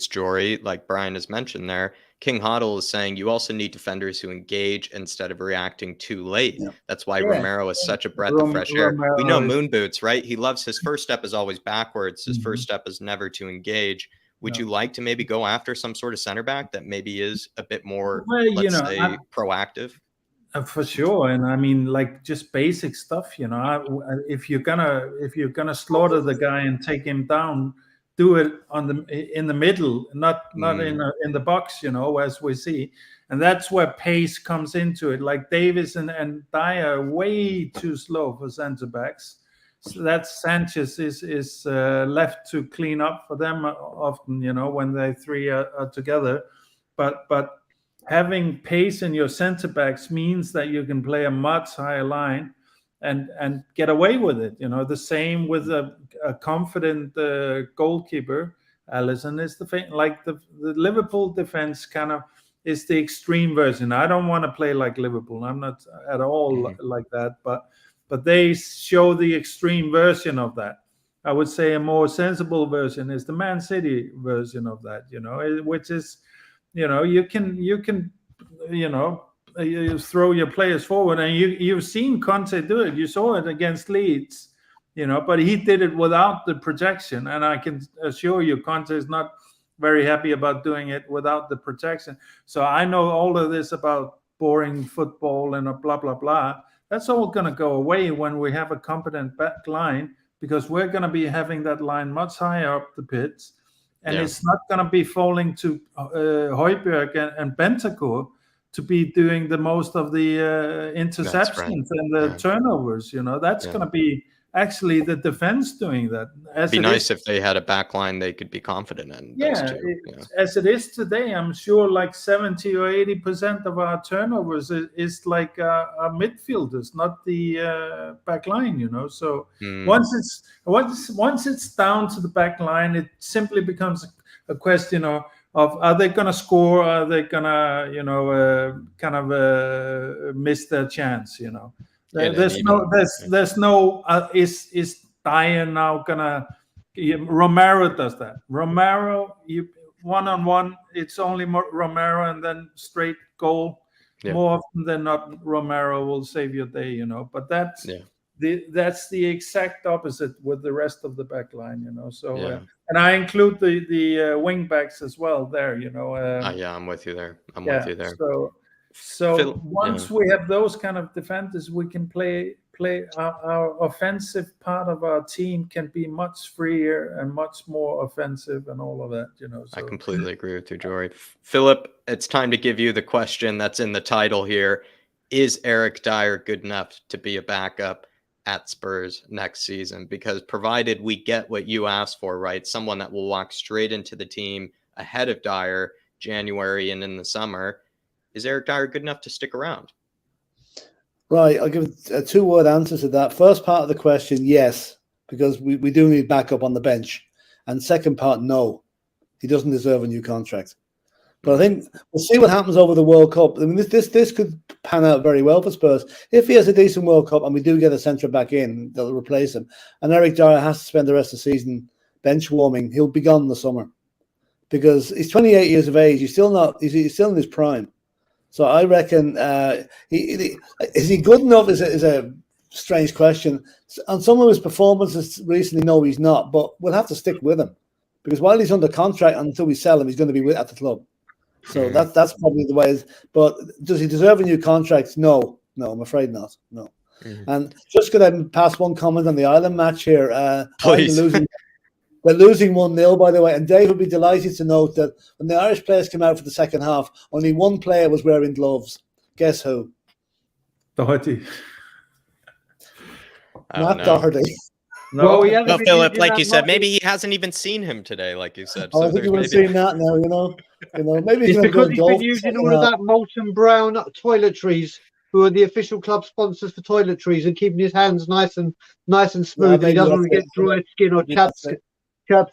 Jory, like Brian has mentioned there, King Hoddle is saying you also need defenders who engage instead of reacting too late. That's why Romero is such a breath of fresh air. We know Moon Boots, right? He loves his first step is always backwards. His first step is never to engage. Would you like to maybe go after some sort of center back that maybe is a bit more, let's say, proactive? For sure, and I mean, like just basic stuff. If you're gonna slaughter the guy and take him down, do it in the middle, not in the box. As we see, and that's where pace comes into it. Like Davis and Dier are way too slow for centre backs. So that Sanchez is left to clean up for them often. When they three are together, but having pace in your centre backs means that you can play a much higher line and get away with it. The same with a confident goalkeeper. Alisson is the thing. Like the Liverpool defense kind of is the extreme version. I don't want to play like Liverpool. I'm not at all like that. But they show the extreme version of that. I would say a more sensible version is the Man City version of that. Which is. You can you throw your players forward, and you've seen Conte do it. You saw it against Leeds, but he did it without the protection, and I can assure you Conte is not very happy about doing it without the protection. So I know all of this about boring football and blah blah blah. That's all going to go away when we have a competent back line, because we're going to be having that line much higher up the pitch, and it's not going to be falling to Højbjerg and Bentancur to be doing the most of the interceptions and the turnovers. That's going to be actually the defense doing that. It'd be nice if they had a back line they could be confident in. As it is today, I'm sure like 70 or 80% of our turnovers is like our midfielders, not the back line. So once it's down to the back line, it simply becomes a question of are they going to score? Or are they going to miss their chance? Is Dier now gonna? Romero does that. Romero, you 1-on-1, it's only Romero and then straight goal. More often than not, Romero will save your day. But that's the exact opposite with the rest of the back line. So and I include the wing backs as well there. I'm with you there. With you there. So once we have those kind of defenders, we can play our offensive part of our team can be much freer and much more offensive and all of that. So. I completely agree with you, Jory. Philip, it's time to give you the question that's in the title here. Is Eric Dyer good enough to be a backup at Spurs next season? Because provided we get what you asked for, right, someone that will walk straight into the team ahead of Dyer January and in the summer, is Eric Dyer good enough to stick around? Right, I'll give a two-word answer to that. First part of the question, yes, because we do need backup on the bench. And second part, no, he doesn't deserve a new contract. But I think we'll see what happens over the World Cup. I mean, this could pan out very well for Spurs. If he has a decent World Cup and we do get a centre back in, they'll replace him. And Eric Dyer has to spend the rest of the season bench warming. He'll be gone in the summer because he's 28 years of age. He's still in his prime. So I reckon, is he good enough is a strange question. On some of his performances recently, no, he's not. But we'll have to stick with him because while he's under contract until we sell him, he's going to be at the club. So that's probably the way. But does he deserve a new contract? No, I'm afraid not. No. And just going to pass one comment on the Ireland match here. Please. They're losing 1-0, by the way. And Dave would be delighted to note that when the Irish players came out for the second half, only one player was wearing gloves. Guess who? Doherty. Not Doherty. No, well, Philip, like you said, maybe he hasn't even seen him today, like you said. So I think you would have seen that now, Maybe it's because he's been using all of that molten brown toiletries, who are the official club sponsors for toiletries, and keeping his hands nice and smooth. He doesn't want to get dry skin or chapped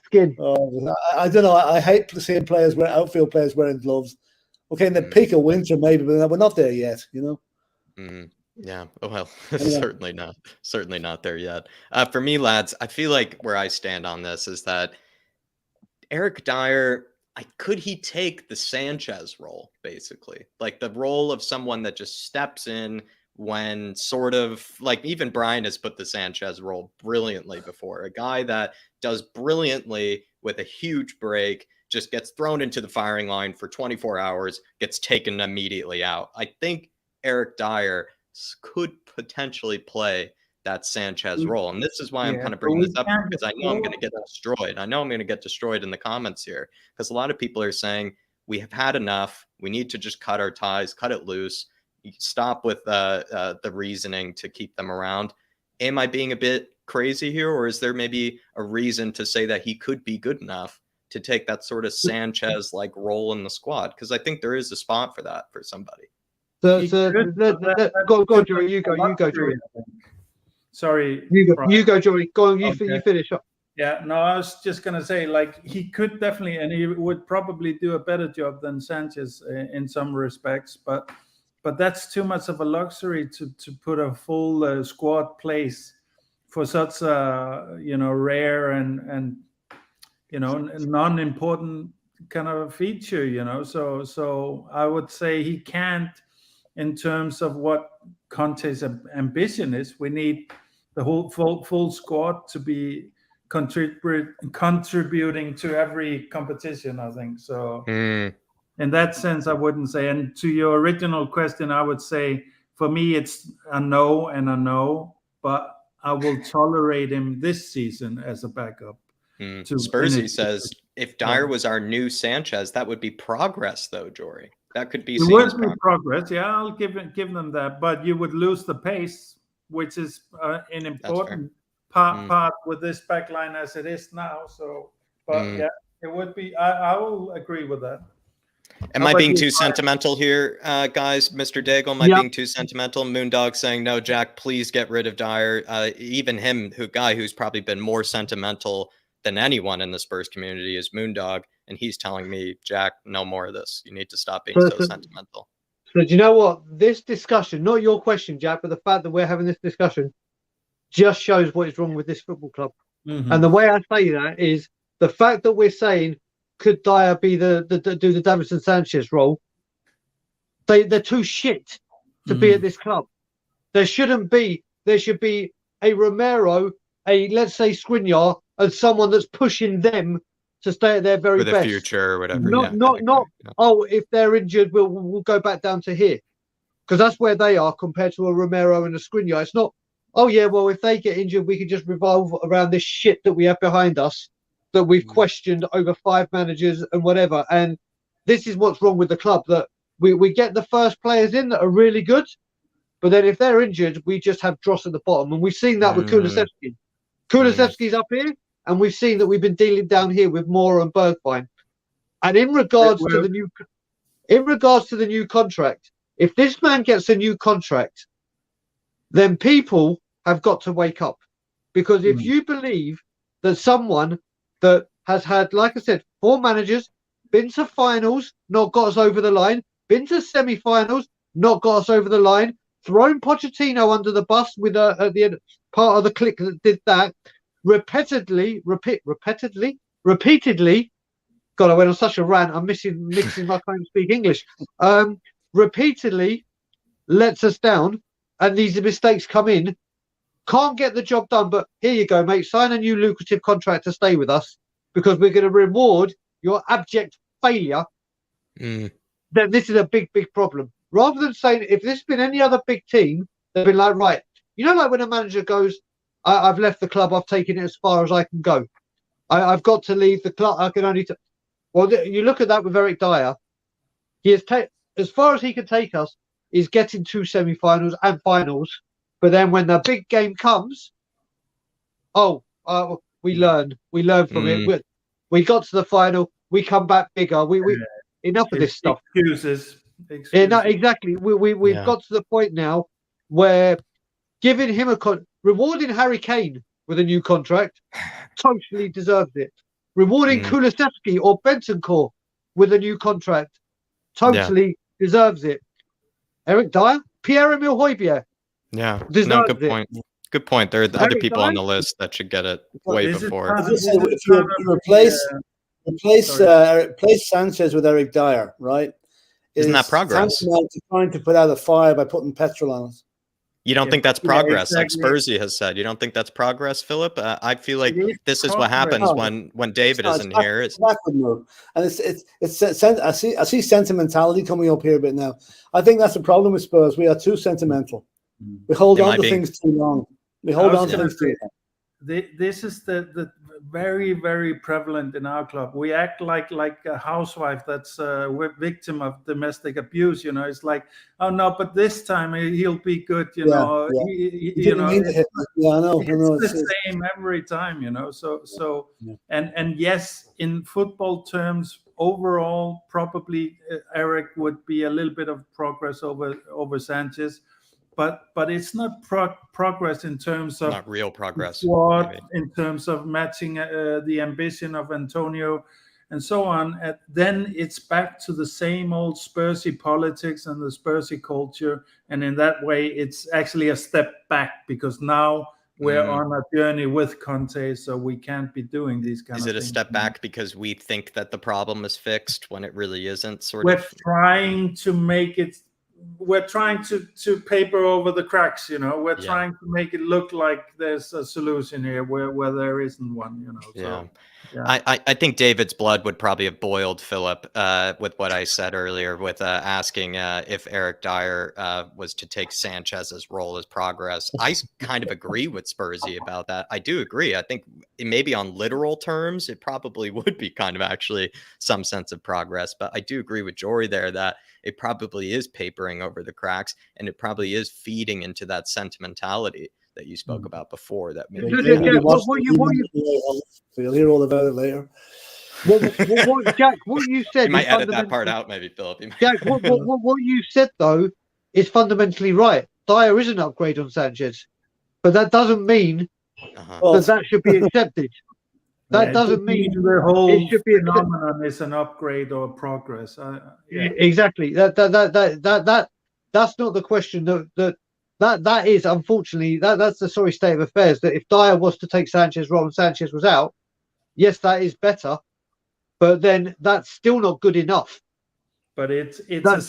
skin. Oh, I don't know. I hate seeing outfield players wearing gloves. Okay, in the peak of winter, maybe, but we're not there yet, Yeah, well, certainly not there yet. For me, lads, I feel like where I stand on this is that Eric Dyer, could he take the Sanchez role, basically? Like the role of someone that just steps in when sort of, like even Brian has put the Sanchez role brilliantly before. A guy that does brilliantly with a huge break, just gets thrown into the firing line for 24 hours, gets taken immediately out. I think Eric Dyer could potentially play that Sanchez role. And this is why I'm kind of bringing this up, because I know I'm going to get destroyed. I know I'm going to get destroyed in the comments here, because a lot of people are saying we have had enough. We need to just cut our ties, cut it loose. Stop with the reasoning to keep them around. Am I being a bit crazy here, or is there maybe a reason to say that he could be good enough to take that sort of Sanchez-like role in the squad? Because I think there is a spot for that for somebody. Go, Jory. You go, Jory. Sorry. You go, Jory. Go on, you finish up. Yeah, no, I was just going to say, like, he could definitely, and he would probably do a better job than Sanchez in some respects, but that's too much of a luxury to put a full squad place for such a, rare and non-important kind of feature, So I would say he can't in terms of what Conte's ambition is. We need the whole full squad to be contributing to every competition, I think. So in that sense, I wouldn't say. And to your original question, I would say for me, it's a no and a no, but I will tolerate him this season as a backup. Spursy says, if Dier was our new Sanchez, that would be progress, though, Jory. That could be it would be progress. Yeah, I'll give them that. But you would lose the pace, which is an important part with this back line as it is now. So, but yeah, it would be. I will agree with that. Am I being too sentimental here, guys? Mr. Daigle, am I being too sentimental? Moondog saying, no, Jack, please get rid of Dier. Even him, guy who's probably been more sentimental than anyone in the Spurs community is Moondog. And he's telling me, Jack, no more of this. You need to stop being so sentimental. So do you know what? This discussion, not your question, Jack, but the fact that we're having this discussion just shows what is wrong with this football club. And the way I say that is the fact that we're saying, could Dier be do the Davinson Sanchez role? They're too shit to be at this club. There should be a Romero, let's say Skriniar, and someone that's pushing them to stay at their very best. For the future or whatever. If they're injured, we'll go back down to here. Because that's where they are compared to a Romero and a Skriniar. It's not, if they get injured, we can just revolve around this shit that we have behind us that we've questioned over 5 managers and whatever. And this is what's wrong with the club, that we get the first players in that are really good, but then if they're injured, we just have dross at the bottom. And we've seen that with Kulusevski. Kulusevski's up here, and we've seen that we've been dealing down here with Moore and Bergwijn. And in regards to the new contract, if this man gets a new contract, then people have got to wake up. Because if you believe that someone that has had, like I said, 4 managers, been to finals, not got us over the line, been to semi-finals, not got us over the line, thrown Pochettino under the bus with at the end, part of the clique that did that, repeatedly. God, I went on such a rant. I'm mixing my can't speak English. Repeatedly lets us down, and these mistakes come in. Can't get the job done, but here you go, mate. Sign a new lucrative contract to stay with us because we're going to reward your abject failure. Then this is a big, big problem. Rather than saying, if this had been any other big team, they'd be like, right, like when a manager goes, I've left the club, I've taken it as far as I can go. I've got to leave the club. I can only. You look at that with Eric Dyer. He has as far as he can take us is getting 2 semi-finals and finals. But then when the big game comes, we learn from it. We got to the final. We come back bigger. Enough of this stuff. Excuses. Yeah, no, exactly. We've got to the point now where giving him rewarding Harry Kane with a new contract totally deserves it. Rewarding Kulusevski or Bentancur with a new contract totally deserves it. Eric Dyer, Pierre-Emile Højbjerg. Yeah, no, good point. Good point. There are other people on the list that should get it way before. If you replace Sanchez with Eric Dyer, right? Isn't that progress? Trying to put out a fire by putting petrol on it. You don't think that's progress, like Spursy has said? You don't think that's progress, Philip? I feel like this is what happens when David isn't here. It's backward move, and it's. I see sentimentality coming up here a bit now. I think that's the problem with Spurs. We are too sentimental. We hold on to things too long. This is the very, very prevalent in our club. We act like a housewife that's a victim of domestic abuse. It's like, oh no, but this time he'll be good. I know. It's the same every time. And yes, in football terms, overall, probably Eric would be a little bit of progress over Sanchez. But it's not progress in terms of not real progress. In terms of matching the ambition of Antonio and so on. Then it's back to the same old Spursy politics and the Spursy culture. And in that way, it's actually a step back because now we're on a journey with Conte, so we can't be doing these kind of things. Is it a step back because we think that the problem is fixed when it really isn't? We're trying to make it we're trying to paper over the cracks. We're Yeah. trying to make it look like there's a solution here where there isn't one. Yeah. So yeah. I think David's blood would probably have boiled, Philip, with what I said earlier, with asking if Eric Dyer was to take Sanchez's role as progress. I kind of agree with Spursy about that. I do agree. I think maybe on literal terms, it probably would be kind of actually some sense of progress. But I do agree with Jory there that it probably is papering over the cracks, and it probably is feeding into that sentimentality that you spoke about before. That maybe So you'll hear all about it later. Jack, what you said. You might edit that part out, maybe, Philip. Jack, what you said though is fundamentally right. Dyer is an upgrade on Sanchez, but that doesn't mean that should be accepted. That doesn't mean the whole it should be phenomenon is an upgrade or progress. Exactly. That's not the question. That is unfortunately that's the sorry state of affairs. That if Dyer was to take Sanchez's role and Sanchez was out, yes, that is better, but then that's still not good enough. But it's a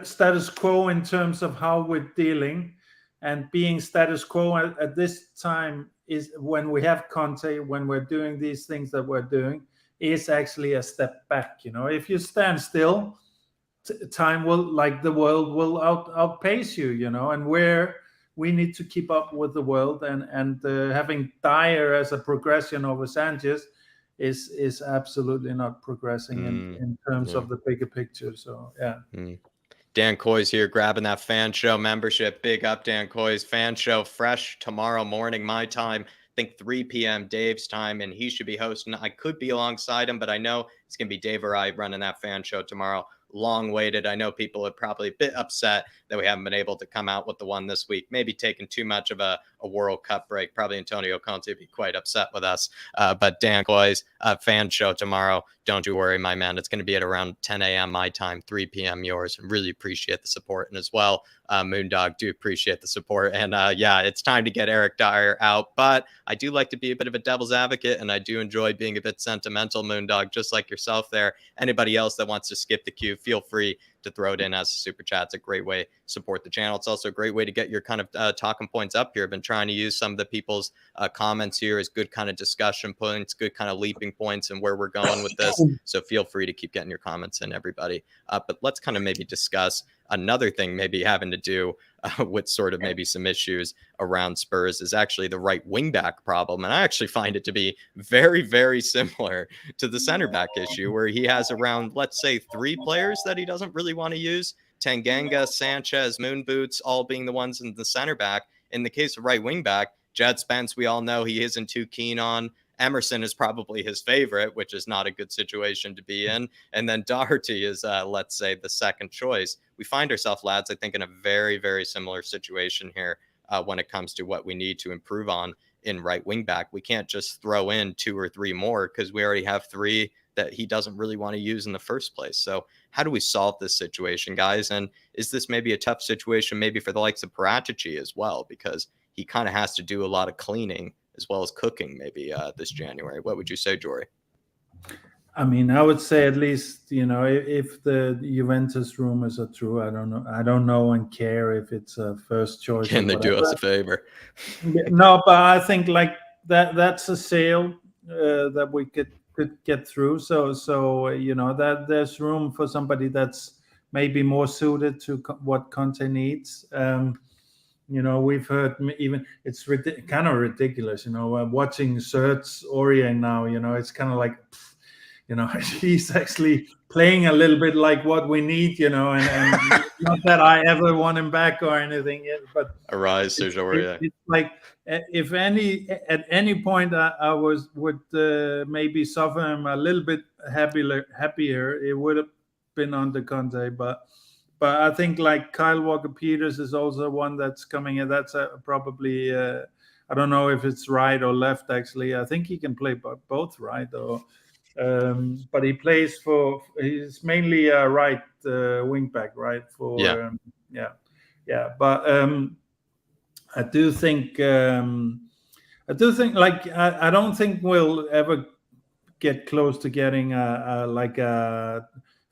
status quo in terms of how we're dealing, and being status quo at this time is when we have Conte, when we're doing these things that we're doing, is actually a step back. If you stand still, time will, like the world will outpace you, and we need to keep up with the world, and having Dyer as a progression over Sanchez is absolutely not progressing in terms of the bigger picture. So Dan Coy's here grabbing that fan show membership. Big up, Dan Coy's fan show, fresh tomorrow morning, my time. I think 3 p.m. Dave's time, and he should be hosting. I could be alongside him, but I know it's going to be Dave or I running that fan show tomorrow. Long waited. I know people are probably a bit upset that we haven't been able to come out with the one this week. Maybe taking too much of a World Cup break. Probably Antonio Conte would be quite upset with us. But Dan Coy's fan show tomorrow. Don't you worry, my man. It's going to be at around 10 a.m. my time, 3 p.m. yours. Really appreciate the support. And as well, Moondog, do appreciate the support. And it's time to get Eric Dyer out. But I do like to be a bit of a devil's advocate, and I do enjoy being a bit sentimental, Moondog, just like yourself there. Anybody else that wants to skip the queue, feel free to throw it in as a super chat. It's a great way to support the channel. It's also a great way to get your kind of talking points up here. I've been trying to use some of the people's comments here as good kind of discussion points, good kind of leaping points and where we're going with this. So feel free to keep getting your comments in, everybody. But let's kind of maybe discuss another thing maybe having to do with sort of maybe some issues around Spurs is actually the right wing back problem. And I actually find it to be very, very similar to the center back issue, where he has around, let's say, 3 players that he doesn't really want to use. Tanganga, Sanchez, Moon Boots, all being the ones in the center back. In the case of right wing back, Jed Spence, we all know he isn't too keen on. Emerson is probably his favorite, which is not a good situation to be in. And then Doherty is, let's say, the second choice. We find ourselves, lads, I think, in a very, very similar situation here when it comes to what we need to improve on in right wing back. We can't just throw in 2 or 3 more because we already have 3 that he doesn't really want to use in the first place. So how do we solve this situation, guys? And is this maybe a tough situation maybe for the likes of Paratici as well? Because he kind of has to do a lot of cleaning as well as cooking maybe this January. What would you say, Jory? I mean, I would say at least, if the Juventus rumors are true, I don't know and care if it's a first choice. Can they do us a favor? No, but I think like that's a sale that we could get through. So that there's room for somebody that's maybe more suited to what Conte needs. We've heard even it's kind of ridiculous, watching Serge Aurier now, it's kind of like, he's actually playing a little bit like what we need, and not that I ever want him back or anything yet, but Arise, Serge Aurier. It's like, if at any point I would maybe suffer him a little bit happier, it would have been under Conte, but I think like Kyle Walker-Peters is also one that's coming in. That's probably, I don't know if it's right or left, actually. I think he can play both right. But he plays he's mainly a right wing back, right? But I do think like, I don't think we'll ever get close to getting a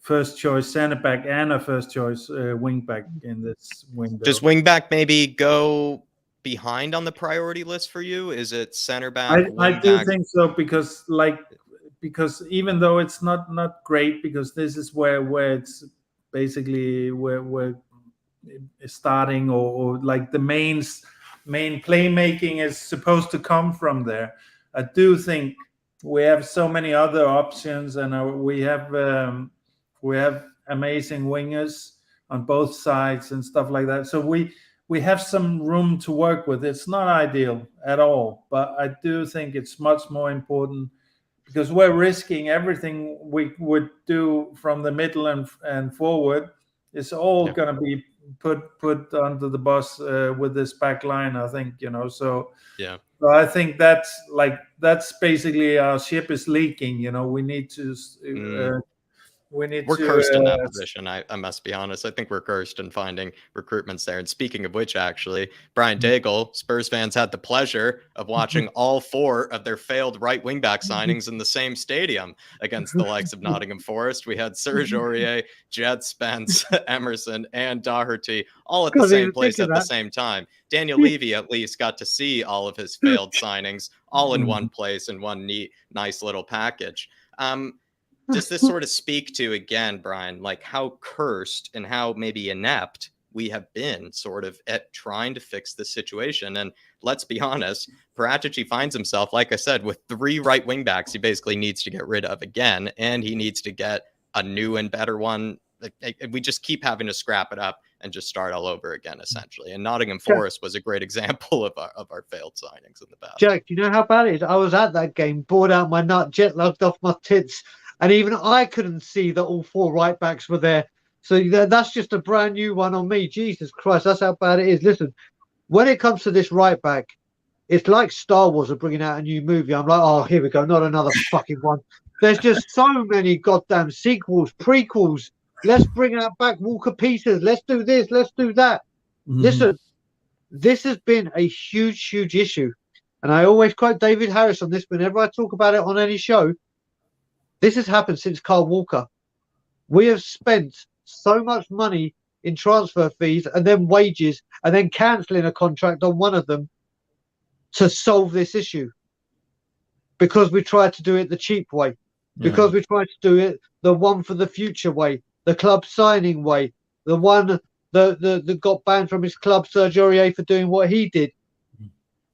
first choice centre back and a first choice wing back in this window. Does wing back maybe go behind on the priority list for you? Is it center back? I do think so, because even though it's not great, because this is where it's basically where we're starting, or like the main playmaking is supposed to come from there. I do think we have so many other options, and we have amazing wingers on both sides and stuff like that. So we have some room to work with. It's not ideal at all, but I do think it's much more important, because we're risking everything we would do from the middle and forward. It's all going to be put under the bus with this back line, I think, so yeah. So I think that's basically our ship is leaking. We need to we're cursed in that position. I must be honest. I think we're cursed in finding recruitments there. And speaking of which, actually, Brian Daigle, Spurs fans had the pleasure of watching all 4 of their failed right wing back signings in the same stadium against the likes of Nottingham Forest. We had Serge Aurier, Jed Spence, Emerson, and Doherty all at the same place at the same time. Daniel Levy at least got to see all of his failed signings all in one place in one neat, nice little package. Does this sort of speak to, again, Brian, like how cursed and how maybe inept we have been sort of at trying to fix this situation? And let's be honest, Paratici finds himself, like I said, with 3 right wing backs he basically needs to get rid of again, and he needs to get a new and better one. We just keep having to scrap it up and just start all over again, essentially. And Nottingham Forest was a great example of our failed signings in the past. Jack, do you know how bad it is? I was at that game, bored out my nut, jet lagged off my tits, and even I couldn't see that all 4 right backs were there. So that's just a brand new one on me. Jesus Christ, that's how bad it is. Listen, when it comes to this right back, it's like Star Wars are bringing out a new movie. I'm like, oh, here we go, not another fucking one. There's just so many goddamn sequels, prequels. Let's bring out back Walker Peters. Let's do this. Let's do that. Listen, this has been a huge, huge issue. And I always quote David Harris on this whenever I talk about it on any show. This has happened since Carl Walker. We have spent so much money in transfer fees and then wages and then cancelling a contract on one of them to solve this issue, because we tried to do it the cheap way, because we tried to do it the one for the future way, the club signing way, the one that got banned from his club, Serge Aurier, for doing what he did.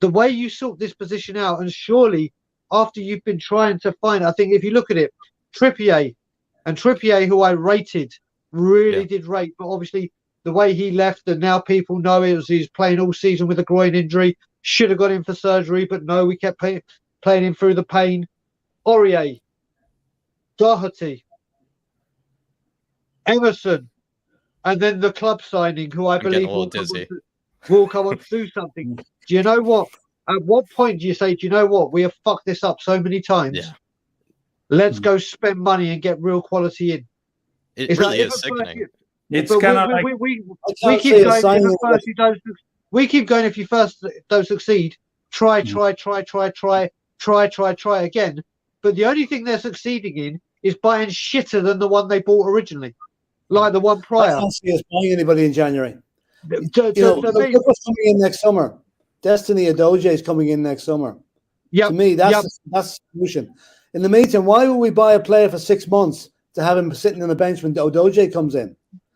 The way you sort this position out, and surely after you've been trying to find, I think if you look at it, Trippier, who I rated, really did rate, but obviously the way he left, and now people know it was he's playing all season with a groin injury, should have got in for surgery, but no, we kept playing him through the pain. Aurier, Doherty, Emerson, and then the club signing, who I believe will come on to do something. Do you know what? At what point do you say, do you know what? We have fucked this up so many times. Yeah. Let's go spend money and get real quality in. It really is sickening. It's kind of like we keep going. We keep going. If you first don't succeed, try again. But the only thing they're succeeding in is buying shitter than the one they bought originally, like the one prior. I can't see us buying anybody in January. Look what's coming in next summer. Destiny Udogie is coming in next summer. To me, that's the solution. In the meantime, why would we buy a player for 6 months to have him sitting on the bench when Udogie comes in?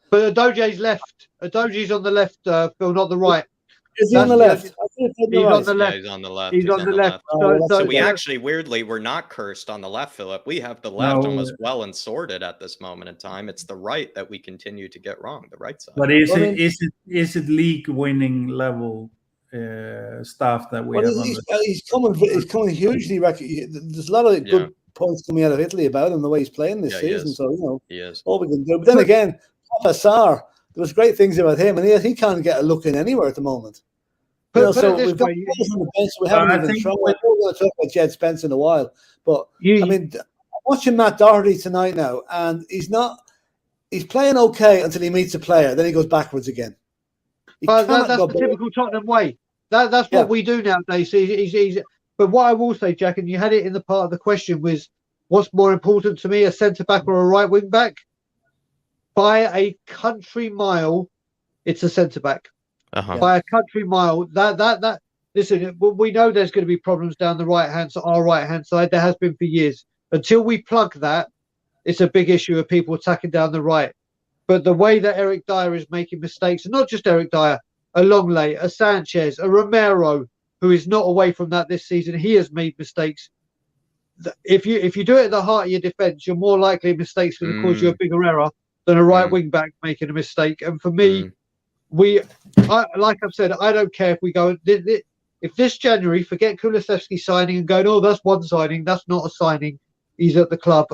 But Udogie's left. Udogie's on the left, Phil, not the right. Is he on the left? He's on the left. Yeah, he's on the left. He's on the left. So we actually, weirdly, we're not cursed on the left, Philip. We have the left almost well and sorted at this moment in time. It's the right that we continue to get wrong, the right side. But is it league winning level stuff that we have? He's coming hugely. There's a lot of good points coming out of Italy about him, the way he's playing this season. So he is. All we can do. But then again, Papa Sarr, there was great things about him, and he can't get a look in anywhere at the moment. So we've got players on the bench. We haven't even tried. We're going to talk about Jed Spence in a while, but I mean, I'm watching Matt Doherty tonight now, and he's playing okay until he meets a player, then he goes backwards again. But that's the typical Tottenham way. That's what we do nowadays. But what I will say, Jack, and you had it in the part of the question, was what's more important to me, a centre back or a right wing back? by a country mile, it's a centre back. Uh-huh. By a country mile. That. Listen, we know there's going to be problems down the our right hand side. There has been for years. Until we plug that, it's a big issue of people attacking down the right. But the way that Eric Dyer is making mistakes, and not just Eric Dyer, a Longley, a Sanchez, a Romero, who is not away from that this season, he has made mistakes. If you do it at the heart of your defence, you're more likely a mistake's going to cause you a bigger error than a right wing back making a mistake. And for me, like I've said, I don't care if we go. If this January, forget Kulusevski signing and going, oh, that's one signing, that's not a signing. He's at the club.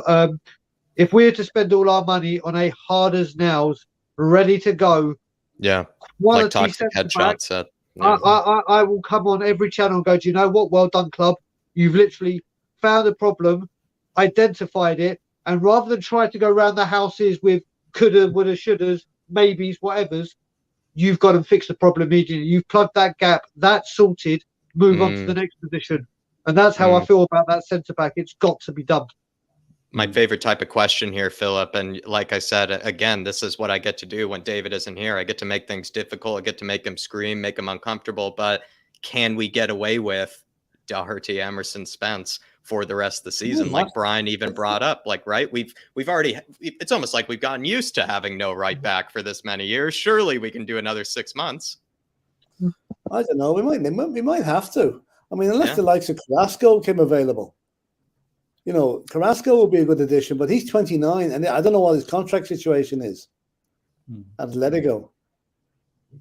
If we were to spend all our money on a hard as nails, ready to go, like Toxic Headshot said, I will come on every channel and go, do you know what? Well done, club. You've literally found a problem, identified it, and rather than try to go around the houses with coulda, woulda, shouldas, maybes, whatevers, you've got to fix the problem immediately. You've plugged that gap. That's sorted. Move on to the next position. And that's how I feel about that centre-back. It's got to be done. My favorite type of question here, Philip. And like I said, again, this is what I get to do when David isn't here. I get to make things difficult. I get to make him scream, make him uncomfortable. But can we get away with Doherty, Emerson, Spence for the rest of the season? Like Brian even brought up, like, right, we've already, it's almost like we've gotten used to having no right back for this many years. Surely we can do another 6 months. I don't know. We might have to. I mean, unless the likes of Carrasco came available. You know, Carrasco will be a good addition, but he's 29, and I don't know what his contract situation is. Atletico.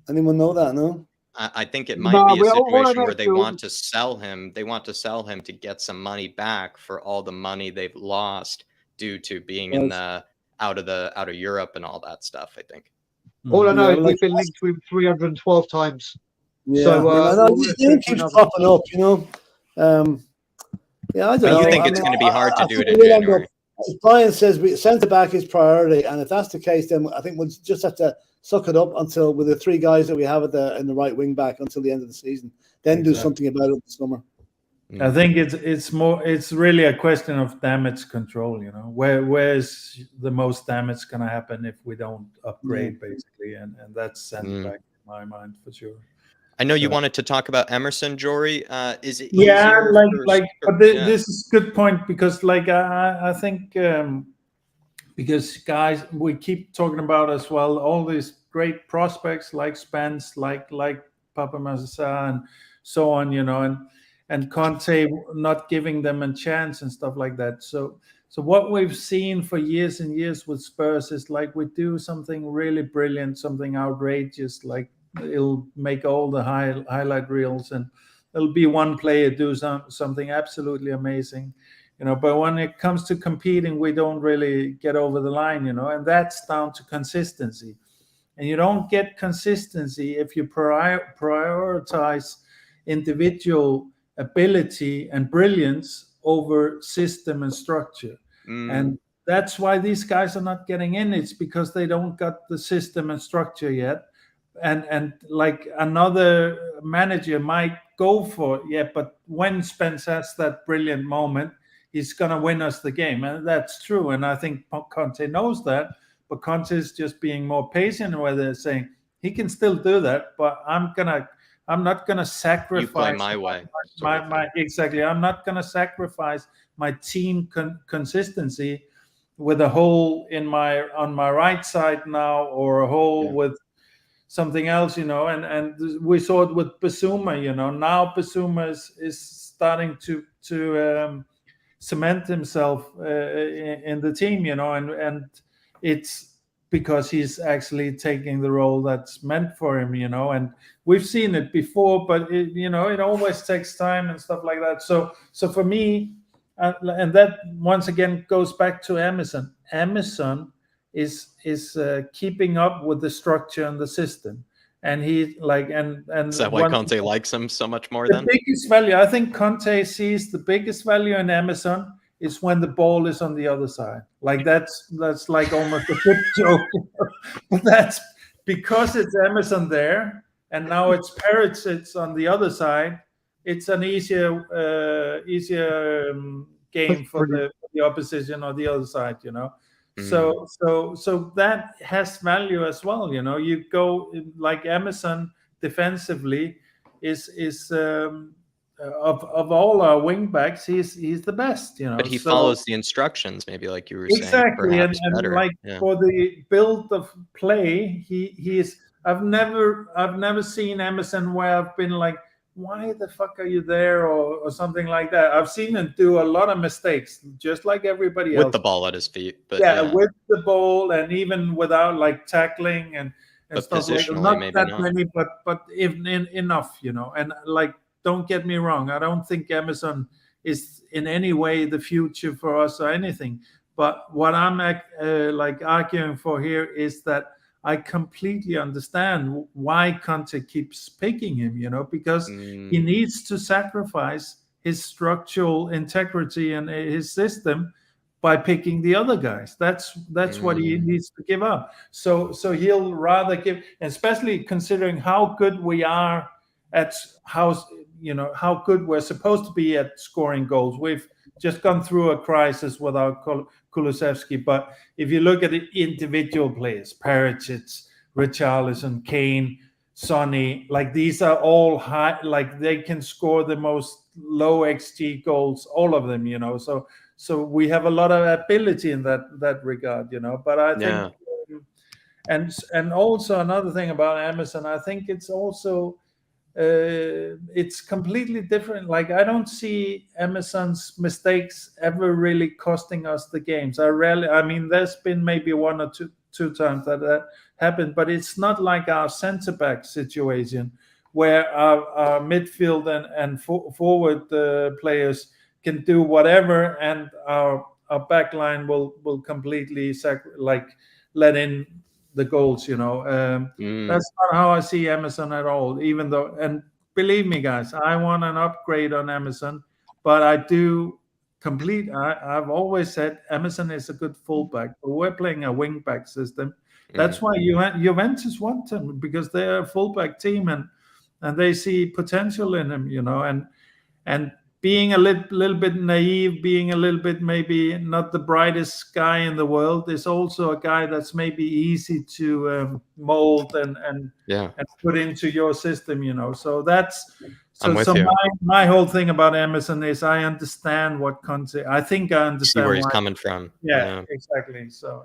Anyone know that? No. I think it might be a situation where they want to sell him. They want to sell him to get some money back for all the money they've lost due to being in the out of Europe and all that stuff. I think. All I know is we've been linked to him 312 times. Yeah, so his name keeps popping up. You know. I don't know. You think it's going to be hard to do it in January? As Brian says, centre back is priority, and if that's the case, then I think we'll just have to suck it up until with the three guys that we have in the right wing back until the end of the season. Then do something about it this summer. I think it's really a question of damage control. You know, where's the most damage going to happen if we don't upgrade, basically, and that's centre back in my mind for sure. I know you wanted to talk about Emerson, Jory. Is it but this is a good point because I think because guys, we keep talking about as well all these great prospects like Spence, like Papa Mazza and so on, you know, and Conte not giving them a chance and stuff like that. So what we've seen for years and years with Spurs is like we do something really brilliant, something outrageous, like it'll make all the highlight reels, and it'll be one player do something absolutely amazing, you know. But when it comes to competing, we don't really get over the line, you know, and that's down to consistency. And you don't get consistency if you prioritize individual ability and brilliance over system and structure. And that's why these guys are not getting in. It's because they don't got the system and structure yet. And like another manager might go for but when Spence has that brilliant moment, he's gonna win us the game, and that's true. And I think Conte knows that, but Conte is just being more patient, where they're saying he can still do that, but I'm not gonna sacrifice. You play my way. Exactly. I'm not gonna sacrifice my team consistency with a hole on my right side now, or a hole with something else, you know, and we saw it with Basuma, you know. Now Basuma is starting to cement himself in the team, you know, and it's because he's actually taking the role that's meant for him, you know. And we've seen it before, but it always takes time and stuff like that. So for me, and that once again goes back to Emerson. Emerson is keeping up with the structure and the system, and he and is that why Conte likes him so much more? The biggest value, I think Conte sees the biggest value in Emerson is when the ball is on the other side. Like that's like almost a good joke, but that's because it's Emerson there, and now it's Perisic on the other side. It's an easier game for the opposition on the other side, you know. So that has value as well. You go like Emerson defensively is of all our wing backs, he's the best. But he So follows the instructions, maybe like you were saying, exactly, and perhaps better. like for the build of play, he is. I've never seen Emerson where I've been like, why the fuck are you there, or something like that. I've seen him do a lot of mistakes, just like everybody else. With the ball at his feet, but with the ball, and even without like tackling and stuff like that. Not maybe that not. many, but even enough, And like, don't get me wrong, I don't think Emerson is in any way the future for us or anything. But what I'm like arguing for here is that I completely understand why Conte keeps picking him, because he needs to sacrifice his structural integrity and his system by picking the other guys. That's what he needs to give up. So he'll rather give, especially considering how good we are at how good we're supposed to be at scoring goals. We've just gone through a crisis without Kulusevski, but if you look at the individual players, Perisic, Richarlison, Kane, Sonny, like these are all high, like they can score the most low XG goals, all of them, So we have a lot of ability in that regard, But I think, and also another thing about Emerson, I think it's also it's completely different. Like, I don't see Emerson's mistakes ever really costing us the games. I mean, there's been maybe one or two times that happened, but it's not like our centre back situation where our midfield and forward players can do whatever, and our back line will completely let in the goals. That's not how I see Emerson at all. Even though, and believe me, guys, I want an upgrade on Emerson, but I do I've always said Emerson is a good fullback, but we're playing a wing back system. That's why Juventus want him, because they're a fullback team and they see potential in him, and being a little bit naive, being a little bit maybe not the brightest guy in the world, is also a guy that's maybe easy to mold and put into your system, So that's my whole thing about Emerson is I understand what Conte. I think I understand where he's coming from. Yeah, exactly. So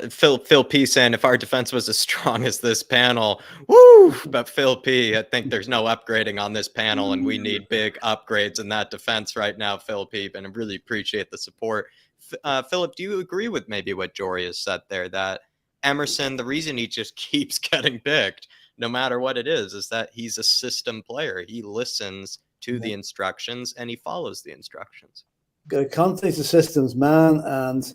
Phil P saying, if our defense was as strong as this panel, woo! But Phil P, I think there's no upgrading on this panel, and we need big upgrades in that defense right now, Phil P. And I really appreciate the support. Philip, do you agree with maybe what Jory has said there, that Emerson, the reason he just keeps getting picked, no matter what it is that he's a system player. He listens to the instructions and he follows the instructions. Conte's a systems man, and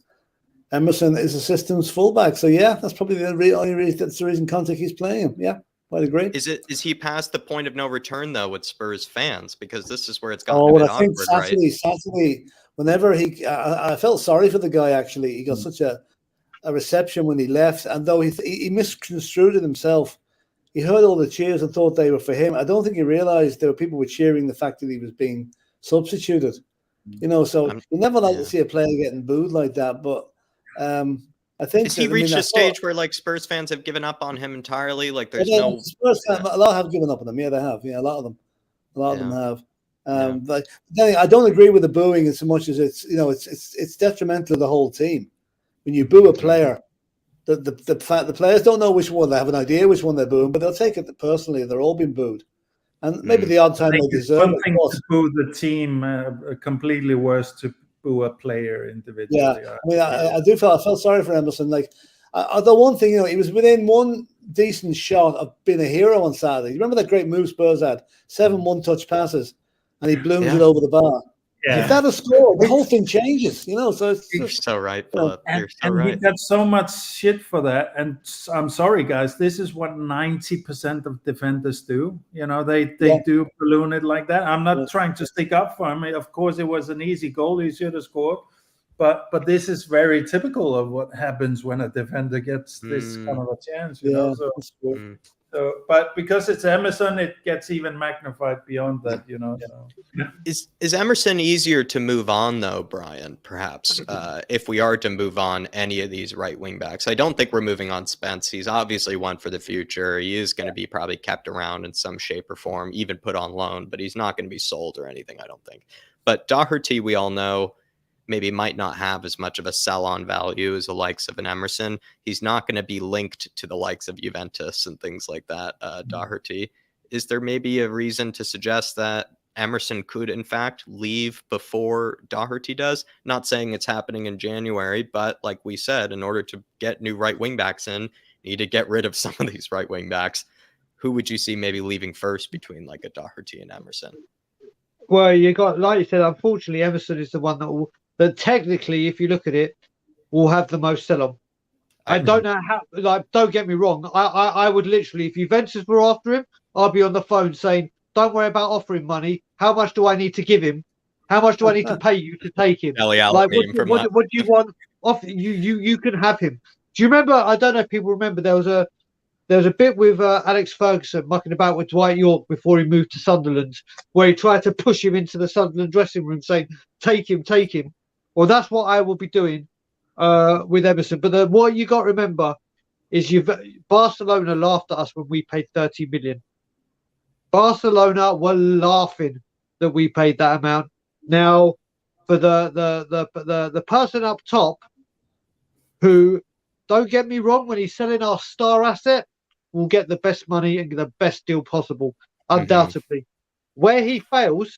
Emerson is a systems fullback. So yeah, that's probably the only reason. That's the reason Conte keeps playing him. Yeah, I'd agree. Is he past the point of no return though with Spurs fans? Because this is where it's gotten a bit awkward, Saturday, whenever I felt sorry for the guy. Actually, he got such a reception when he left, and though he misconstrued it himself. He heard all the cheers and thought they were for him. I don't think he realized there were people were cheering the fact that he was being substituted. So you never like to see a player getting booed like that. But I think he reached a stage where like Spurs fans have given up on him entirely. Like there's no Spurs fans, a lot have given up on him. Yeah, they have. Yeah, a lot of them have. But I don't agree with the booing as much as it's detrimental to the whole team. When you boo a player. The players don't know which one. They have an idea which one they're booing, but they'll take it personally. They're all being booed, and maybe the odd time they deserve it. One thing to boo the team, completely worse to boo a player individually. Yeah, I mean, I felt sorry for Emerson. Like, the one thing, he was within one decent shot of being a hero on Saturday. You remember that great move Spurs had? 7 one-touch passes, and he blooms it over the bar. Yeah. If that had scored, the whole thing changes, So you're so right, Philip. You're so right. He got so much shit for that. And I'm sorry, guys. This is what 90% of defenders do. They do balloon it like that. I'm not trying to stick up for him. Of course, it was an easy goal. He should have scored. But this is very typical of what happens when a defender gets this kind of a chance. So, but because it's Emerson, it gets even magnified beyond that, you know. So. Is Emerson easier to move on though, Brian? Perhaps if we are to move on any of these right wing backs, I don't think we're moving on Spence. He's obviously one for the future. He is going to be probably kept around in some shape or form, even put on loan, but he's not going to be sold or anything, I don't think. But Doherty, we all know, maybe might not have as much of a sell-on value as the likes of an Emerson. He's not going to be linked to the likes of Juventus and things like that, Doherty. Is there maybe a reason to suggest that Emerson could, in fact, leave before Doherty does? Not saying it's happening in January, but like we said, in order to get new right wing backs in, you need to get rid of some of these right wing backs. Who would you see maybe leaving first between like a Doherty and Emerson? Well, you got, like you said, unfortunately, Emerson is the one that technically, if you look at it, will have the most sell-on. I don't know how. Like, don't get me wrong. I would literally, if Juventus were after him, I'd be on the phone saying, "Don't worry about offering money. How much do I need to give him? How much do I need to pay you to take him? Like, what do you want? Off you can have him." Do you remember? I don't know if people remember. There was a bit with Alex Ferguson mucking about with Dwight York before he moved to Sunderland, where he tried to push him into the Sunderland dressing room, saying, "Take him, take him." Well, that's what I will be doing with Emerson. But what you got to remember is Barcelona laughed at us when we paid 30 million. Barcelona were laughing that we paid that amount. Now, for the person up top, who, don't get me wrong, when he's selling our star asset, will get the best money and the best deal possible, undoubtedly. Where he fails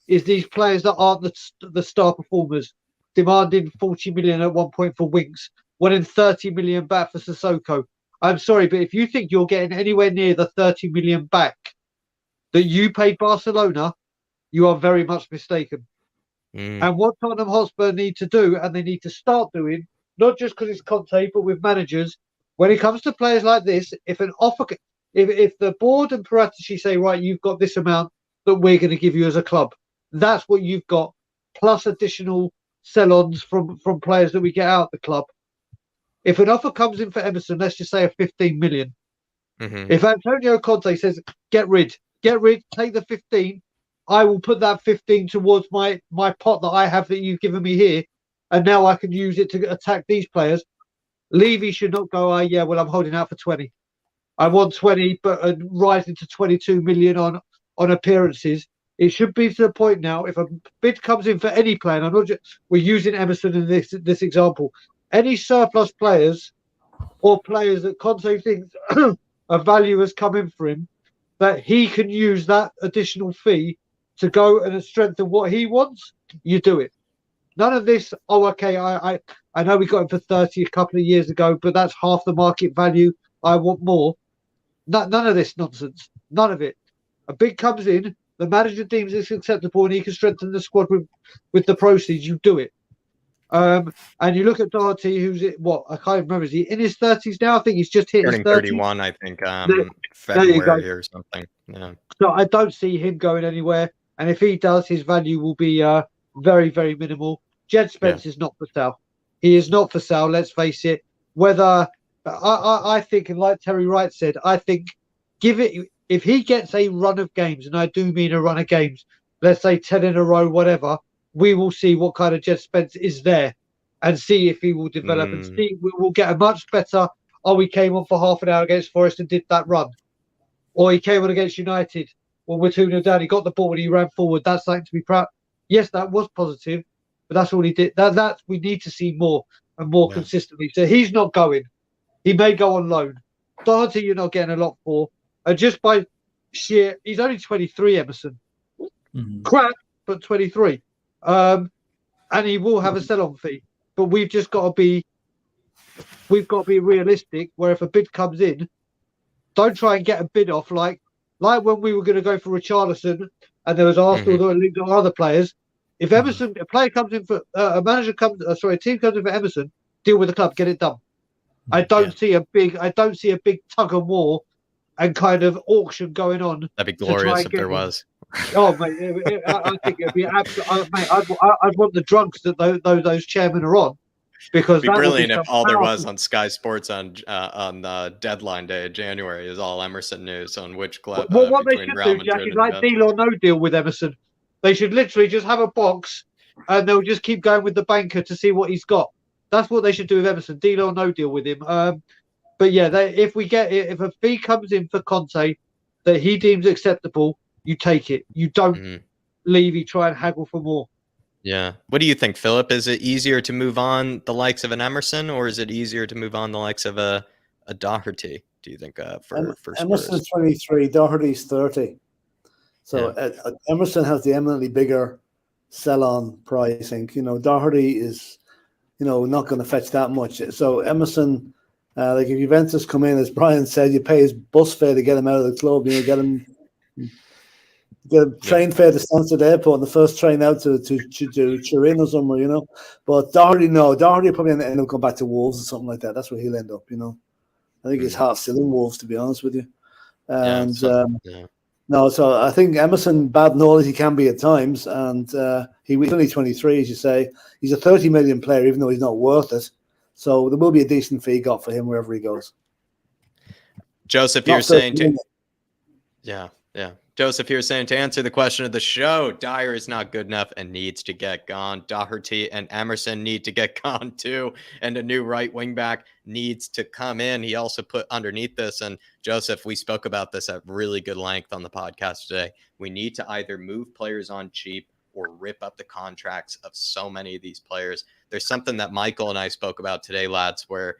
is these players that aren't the star performers, demanding 40 million at one point for Winks, winning 30 million back for Sissoko. I'm sorry, but if you think you're getting anywhere near the 30 million back that you paid Barcelona, you are very much mistaken. And what Tottenham Hotspur need to do, and they need to start doing, not just because it's Conte, but with managers, when it comes to players like this, if the board and Paratici say, right, you've got this amount that we're going to give you as a club, that's what you've got, plus additional sell-ons from players that we get out of the club. If an offer comes in for Emerson, let's just say a 15 million. If Antonio Conte says, get rid, take the 15, I will put that 15 towards my pot that I have that you've given me here, and now I can use it to attack these players. Levy should not go, I'm holding out for 20. I want 20, but rising to 22 million on appearances. It should be to the point now, if a bid comes in for any player, and I'm not just, we're using Emerson in this example, any surplus players or players that Conte thinks a value has come in for him, that he can use that additional fee to go and strengthen what he wants, you do it. None of this, I know we got him for 30 a couple of years ago, but that's half the market value. I want more. None of this nonsense. None of it. A bid comes in, the manager deems it's acceptable and he can strengthen the squad with the proceeds, you do it. And you look at Doherty, who's I can't remember, is he in his 30s now? I think he's just hit his 30s. 31, I think, February or something. Yeah. So I don't see him going anywhere. And if he does, his value will be very, very minimal. Jed Spence is not for sale. He is not for sale, let's face it. Whether I think, and like Terry Wright said, I think if he gets a run of games, and I do mean a run of games, let's say 10 in a row, whatever, we will see what kind of Jed Spence is there and see if he will develop and see. We will get a much better, he came on for half an hour against Forest and did that run. Or he came on against United when we're 2-0 down, he got the ball and he ran forward. That's something to be proud. Yes, that was positive, but that's all he did. That we need to see more and more consistently. So he's not going. He may go on loan. Doherty, you're not getting a lot for. And just by sheer, he's only 23, Emerson. Crap, but 23. And he will have a sell-on fee. But we've just got to be realistic. Where if a bid comes in, don't try and get a bid off like when we were going to go for Richarlison and there was Arsenal that were linked on other players. If Emerson, a player comes in for a team comes in for Emerson, deal with the club, get it done. I don't see a big tug of war and kind of auction going on. That'd be glorious if there was. Oh mate, I think it'd be absolutely. Mate, I'd want the drugs that those chairmen are on. because It'd be that would be brilliant if some all there was powerful. on Sky Sports on deadline day of January is all Emerson news on which club Well, what they between should Real do, Jack, Madrid is and like Juventus. deal or no deal with Emerson. They should literally just have a box, and they'll just keep going with the banker to see what he's got. That's what they should do with Emerson, deal or no deal with him. But yeah, if a fee comes in for Conte that he deems acceptable, you take it. You don't Mhm. Levy try and haggle for more. Yeah. What do you think, Philip? Is it easier to move on the likes of an Emerson, or is it easier to move on the likes of a Doherty? Do you think for Spurs? Emerson's 23, Doherty's 30. So Emerson has the eminently bigger sell-on price. I think, Doherty is, not going to fetch that much. So Emerson, like if Juventus come in, as Brian said, you pay his bus fare to get him out of the club. Get a train fare to Stansted Airport, and the first train out to Turin or somewhere, But Doherty probably end up going back to Wolves or something like that. That's where he'll end up, I think his heart's still in Wolves, to be honest with you. And no, so I think Emerson, bad knowledge he can be at times, and he's only 23, as you say. He's a 30 million player, even though he's not worth it. So there will be a decent fee got for him wherever he goes. Joseph, you're saying Joseph, you're saying to answer the question of the show, Dier is not good enough and needs to get gone. Doherty and Emerson need to get gone too, and a new right wing back needs to come in. He also put underneath this, and Joseph, we spoke about this at really good length on the podcast today. We need to either move players on cheap or rip up the contracts of so many of these players. There's something that Michael and I spoke about today, lads, where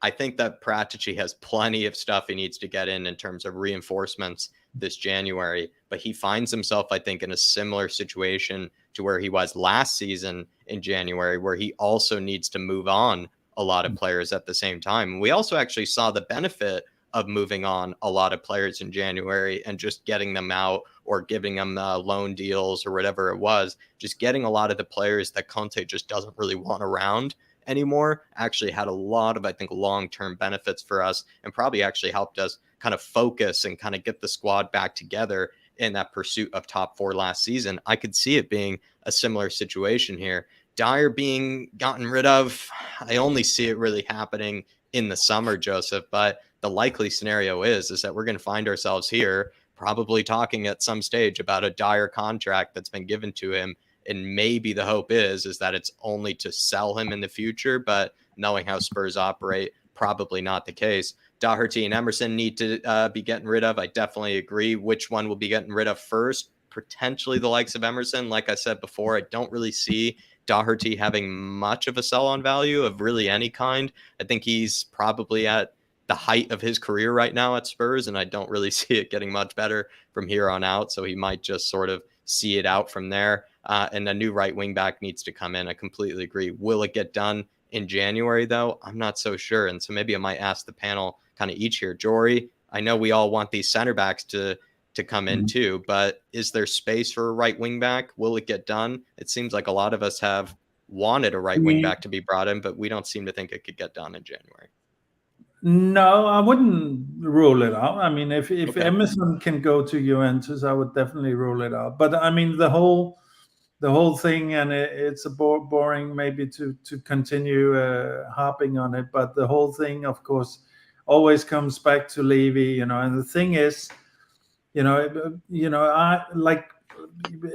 I think that Pratici has plenty of stuff he needs to get in terms of reinforcements this January, but he finds himself, I think, in a similar situation to where he was last season in January, where he also needs to move on a lot of players at the same time. We also actually saw the benefit of moving on a lot of players in January and just getting them out or giving them loan deals or whatever it was, just getting a lot of the players that Conte just doesn't really want around anymore actually had a lot of, I think, long-term benefits for us, and probably actually helped us kind of focus and kind of get the squad back together in that pursuit of top 4 last season. I could see it being a similar situation here. Dier being gotten rid of, I only see it really happening in the summer, Joseph, but the likely scenario is that we're going to find ourselves here probably talking at some stage about a Dier contract that's been given to him. And maybe the hope is that it's only to sell him in the future, but knowing how Spurs operate, probably not the case. Doherty and Emerson need to be getting rid of. I definitely agree. Which one will be getting rid of first? Potentially the likes of Emerson. Like I said before, I don't really see Doherty having much of a sell-on value of really any kind. I think he's probably at the height of his career right now at Spurs, and I don't really see it getting much better from here on out. So he might just sort of see it out from there. And a new right wing back needs to come in. I completely agree. Will it get done in January, though? I'm not so sure. And so maybe I might ask the panel kind of each here. Jory, I know we all want these center backs to come in too, but is there space for a right wing back? Will it get done? It seems like a lot of us have wanted a right wing back to be brought in, but we don't seem to think it could get done in January. No, I wouldn't rule it out. I mean, if Emerson can go to Juventus, I would definitely rule it out. But I mean, the whole thing, and it's a boring maybe to continue harping on it, but the whole thing, of course, always comes back to Levy, and the thing is, I like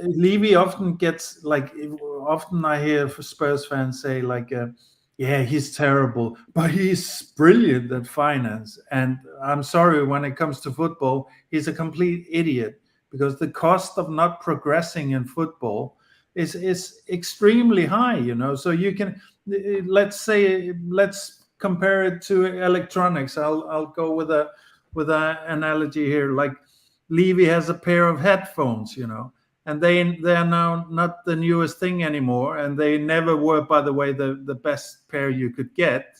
Levy often gets often I hear Spurs fans say yeah, he's terrible, but he's brilliant at finance. And I'm sorry, when it comes to football, he's a complete idiot, because the cost of not progressing in football is extremely high, So you can, let's compare it to electronics. I'll go with a analogy here. Like Levy has a pair of headphones, and they're now not the newest thing anymore, and they never were, by the way, the best pair you could get.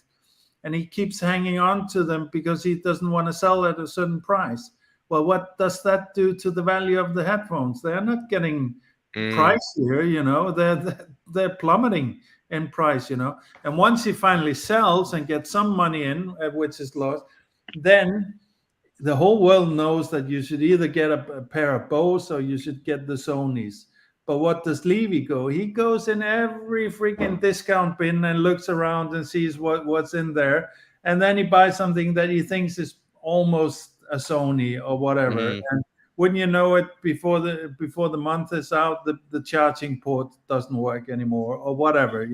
And he keeps hanging on to them because he doesn't want to sell at a certain price. Well, what does that do to the value of the headphones? They're not getting pricier, they're plummeting in price, And once he finally sells and gets some money in, which is lost, then the whole world knows that you should either get a pair of Bose or you should get the Sonys. But what does Levy go? He goes in every freaking discount bin and looks around and sees what's in there. And then he buys something that he thinks is almost a Sony or whatever. Mhm. And wouldn't you know it, before the month is out, the charging port doesn't work anymore or whatever.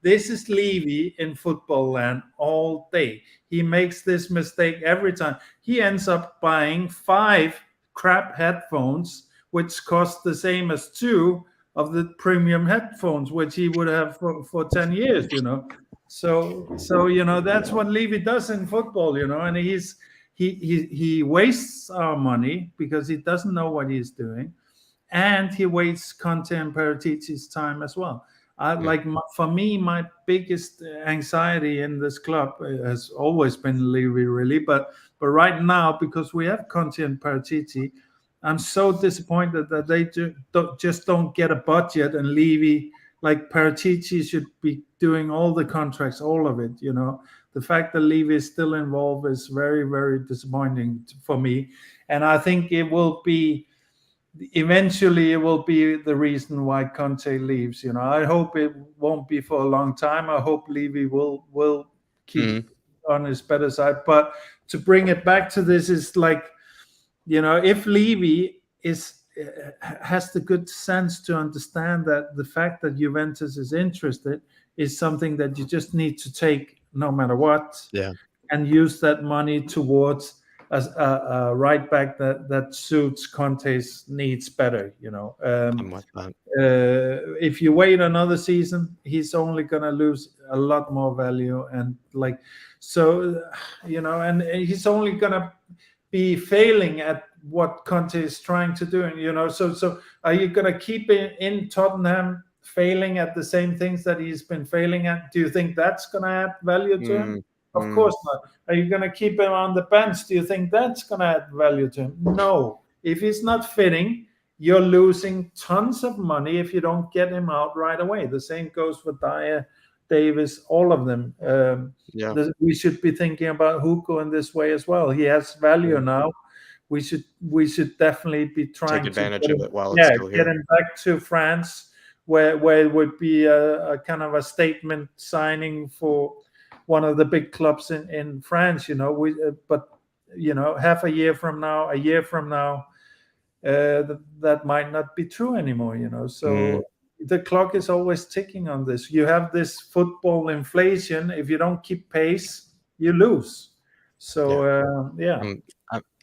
This is Levy in football land all day. He makes this mistake every time. He ends up buying 5 crap headphones, which cost the same as 2 of the premium headphones, which he would have for 10 years. So that's what Levy does in football. And he wastes our money because he doesn't know what he's doing, and he wastes Conte and Paratici's time as well. For me, my biggest anxiety in this club has always been Levy, really. But right now, because we have Conte and Paratici, I'm so disappointed that they just don't get a budget, and Levy, like Paratici, should be doing all the contracts, all of it. The fact that Levy is still involved is very, very disappointing for me. And I think eventually it will be the reason why Conte leaves. I hope it won't be for a long time. I hope Levy will keep on his better side. But to bring it back to this is like, if Levy has the good sense to understand that the fact that Juventus is interested is something that you just need to take no matter what, and use that money towards a right back that suits Conte's needs better. I'm with that. If you wait another season, he's only gonna lose a lot more value, and and he's only gonna be failing at what Conte is trying to do. So are you gonna keep it in Tottenham, failing at the same things that he's been failing at? Do you think that's going to add value to him? Of course not. Are you going to keep him on the bench? Do you think that's going to add value to him? No. If he's not fitting, you're losing tons of money if you don't get him out right away. The same goes for Dier, Davis, all of them. We should be thinking about Hugo in this way as well. He has value now. We should definitely be trying take advantage of it while it's still here. Get him back to France, where it would be a kind of a statement signing for one of the big clubs in France. But half a year from now, that might not be true anymore. So the clock is always ticking on this. You have this football inflation. If you don't keep pace, you lose. So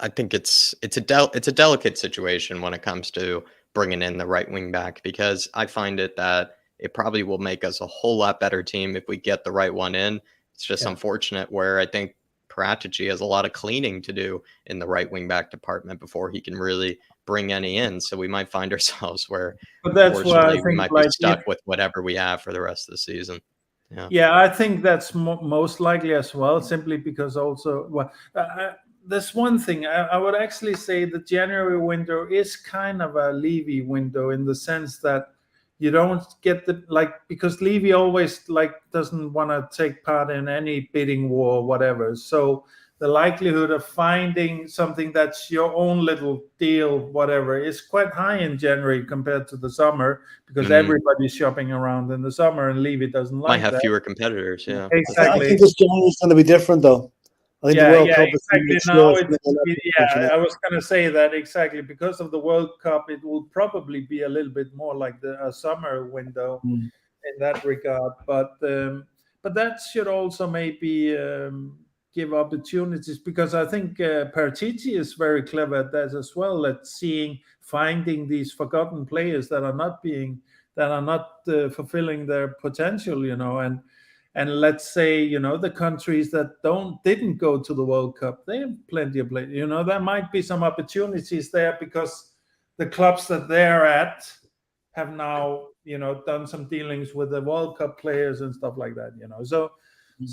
I think it's a delicate situation when it comes to bringing in the right wing back, because I find that it probably will make us a whole lot better team if we get the right one in. It's just unfortunate where I think Paratici has a lot of cleaning to do in the right wing back department before he can really bring any in. So we might find ourselves where, but that's why I think we might be stuck with whatever we have for the rest of the season. Yeah, I think that's most likely as well, simply because also, there's one thing I would actually say: the January window is kind of a Levy window, in the sense that you don't get because Levy always doesn't want to take part in any bidding war or whatever. So the likelihood of finding something that's your own little deal, whatever, is quite high in January compared to the summer, because everybody's shopping around in the summer, and Levy doesn't like might have that. fewer competitors. Yeah, exactly. I think this January is going to be different, though. I think the World Cup is now I was going to say that exactly because of the World Cup, it will probably be a little bit more like a summer window in that regard. But that should also maybe give opportunities, because I think Paratici is very clever at that as well, at finding these forgotten players that are not fulfilling their potential, and let's say, the countries that didn't go to the World Cup, they have plenty of players. There might be some opportunities there, because the clubs that they're at have now, done some dealings with the World Cup players and stuff like that. So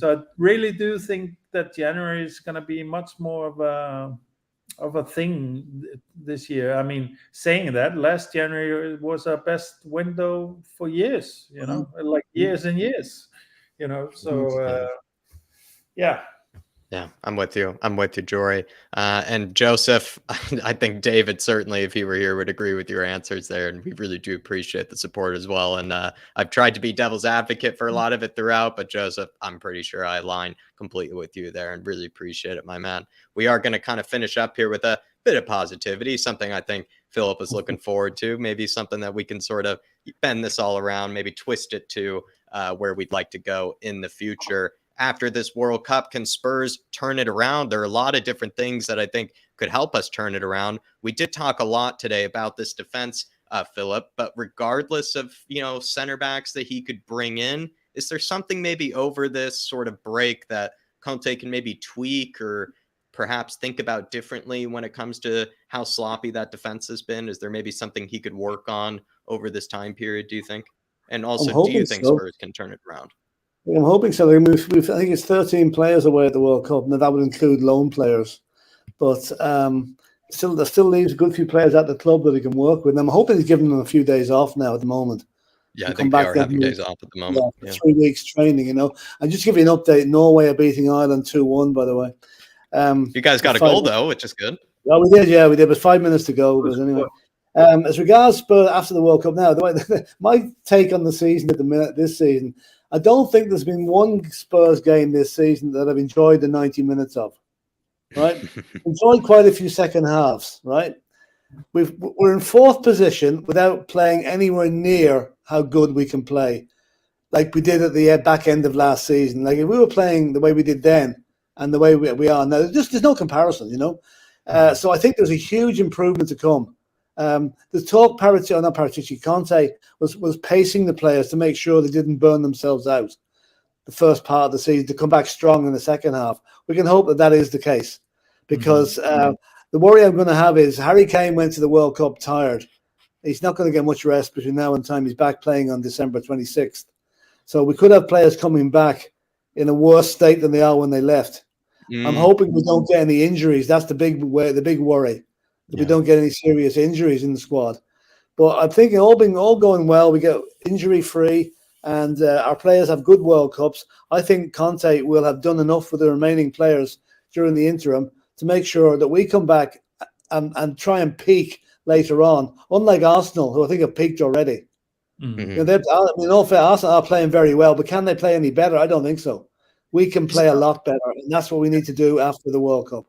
I really do think that January is going to be much more of a thing this year. I mean, saying that, last January was our best window for years. Years and years. So yeah. Yeah, I'm with you. I'm with you, Jory. And Joseph, I think David certainly, if he were here, would agree with your answers there. And we really do appreciate the support as well. And I've tried to be devil's advocate for a lot of it throughout, but Joseph, I'm pretty sure I align completely with you there and really appreciate it, my man. We are going to kind of finish up here with a bit of positivity, something I think Philip is looking forward to, maybe something that we can sort of bend this all around, maybe twist it to where we'd like to go in the future. After this World Cup, can Spurs turn it around? There are a lot of different things that I think could help us turn it around. We did talk a lot today about this defense, Philip, but regardless of, center backs that he could bring in, is there something maybe over this sort of break that Conte can maybe tweak or perhaps think about differently when it comes to how sloppy that defense has been? Is there maybe something he could work on over this time period, do you think? And also, do you think Spurs can turn it around? I'm hoping so. I think it's 13 players away at the World Cup. Now that would include loan players, but there still leaves a good few players at the club that he can work with. And I'm hoping he's giving them a few days off now at the moment. Yeah, I think they are having days off at the moment. Yeah. 3 weeks training, And just to give you an update, Norway are beating Ireland 2-1, by the way. You guys got a goal, though, which is good. Well, we did, but 5 minutes to go. But anyway. As regards Spurs after the World Cup now, my take on the season at the minute, this season, I don't think there's been one Spurs game this season that I've enjoyed the 90 minutes of, right? Enjoyed quite a few second halves, right? We're in fourth position without playing anywhere near how good we can play, like we did at the back end of last season. Like if we were playing the way we did then and the way we are now, there's no comparison, So I think there's a huge improvement to come. The talk Conte was pacing the players to make sure they didn't burn themselves out the first part of the season to come back strong in the second half. We can hope that is the case because the worry I'm going to have is Harry Kane went to the World Cup tired. He's not going to get much rest between now and time he's back playing on December 26th. So we could have players coming back in a worse state than they are when they left. I'm hoping we don't get any injuries. That's the big worry. We don't get any serious injuries in the squad. But I'm thinking all going well. We get injury free and our players have good World Cups. I think Conte will have done enough with the remaining players during the interim to make sure that we come back and try and peak later on. Unlike Arsenal, who I think have peaked already. Arsenal are playing very well, but can they play any better? I don't think so. We can play a lot better, and that's what we need to do after the World Cup.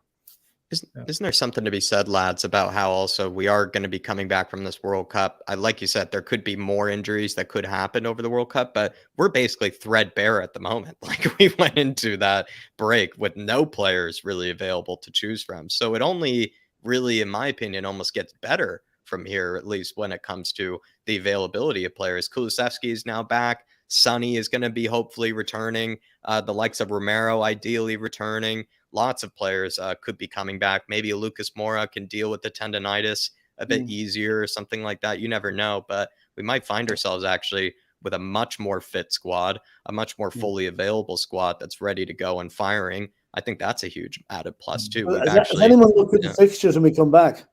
Isn't there something to be said, lads, about how also we are going to be coming back from this World Cup? Like you said, there could be more injuries that could happen over the World Cup, but we're basically threadbare at the moment. Like we went into that break with no players really available to choose from. So it only really, in my opinion, almost gets better from here, at least when it comes to the availability of players. Kulusevski is now back. Sonny is going to be hopefully returning. The likes of Romero ideally returning. Lots of players could be coming back. Maybe a Lucas Moura can deal with the tendonitis a bit easier or something like that. You never know, but we might find ourselves actually with a much more fit squad, a much more fully available squad that's ready to go and firing. I think that's a huge added plus too. Has anyone looked at the fixtures when we come back?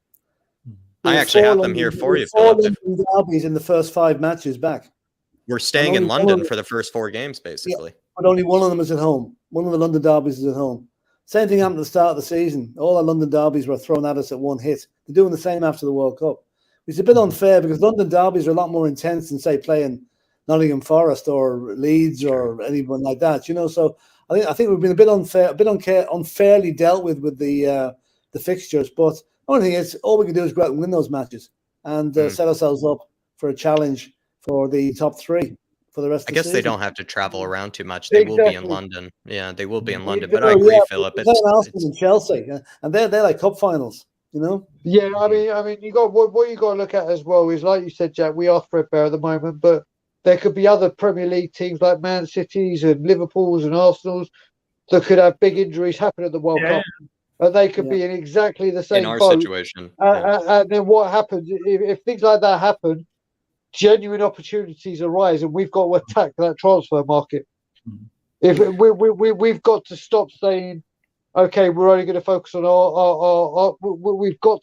I actually have them here for you, Philip. Derbies in the first 5 matches back. We're staying in London for the first 4 games, basically. Yeah, but only one of them is at home. One of the London derbies is at home. Same thing happened at the start of the season. All our London derbies were thrown at us at one hit. They're doing the same after the World Cup. It's a bit unfair because London derbies are a lot more intense than, say, playing Nottingham Forest or Leeds or anyone like that. So I think we've been a bit unfairly dealt with the fixtures. But the only thing is, all we can do is go out and win those matches and set ourselves up for a challenge for the top 3 for the rest of the season. I guess they don't have to travel around too much. They will be in London. Yeah, they will be in London. But I agree, Philip. It's Arsenal and Chelsea, and they're like cup finals, Yeah, I mean, you got what you got to look at as well is, like you said, Jack, we are threadbare at the moment, but there could be other Premier League teams like Man City's and Liverpool's and Arsenal's that could have big injuries happen at the World Cup. And they could be in exactly the same boat. Situation. And then what happens if things like that happen? Genuine opportunities arise, and we've got to attack that transfer market. If we've got to stop saying, okay, we're only going to focus on our we've got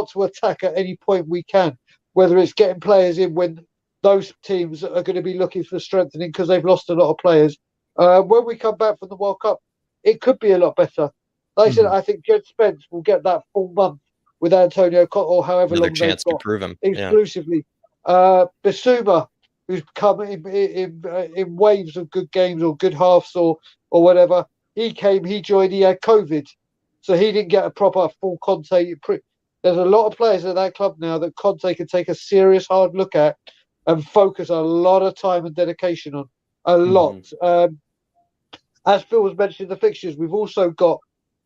to attack at any point we can, whether it's getting players in when those teams are going to be looking for strengthening because they've lost a lot of players. When we come back from the World Cup, it could be a lot better. Like I said, I think Jed Spence will get that full month with Antonio Conte, or however Another long they've chance to got prove him. exclusively. Basuma, who's come in waves of good games or good halves or whatever, he joined, he had COVID, so he didn't get a proper full Conte. There's a lot of players at that club now that Conte can take a serious hard look at and focus a lot of time and dedication on. A lot. As Phil was mentioning the fixtures, we've also got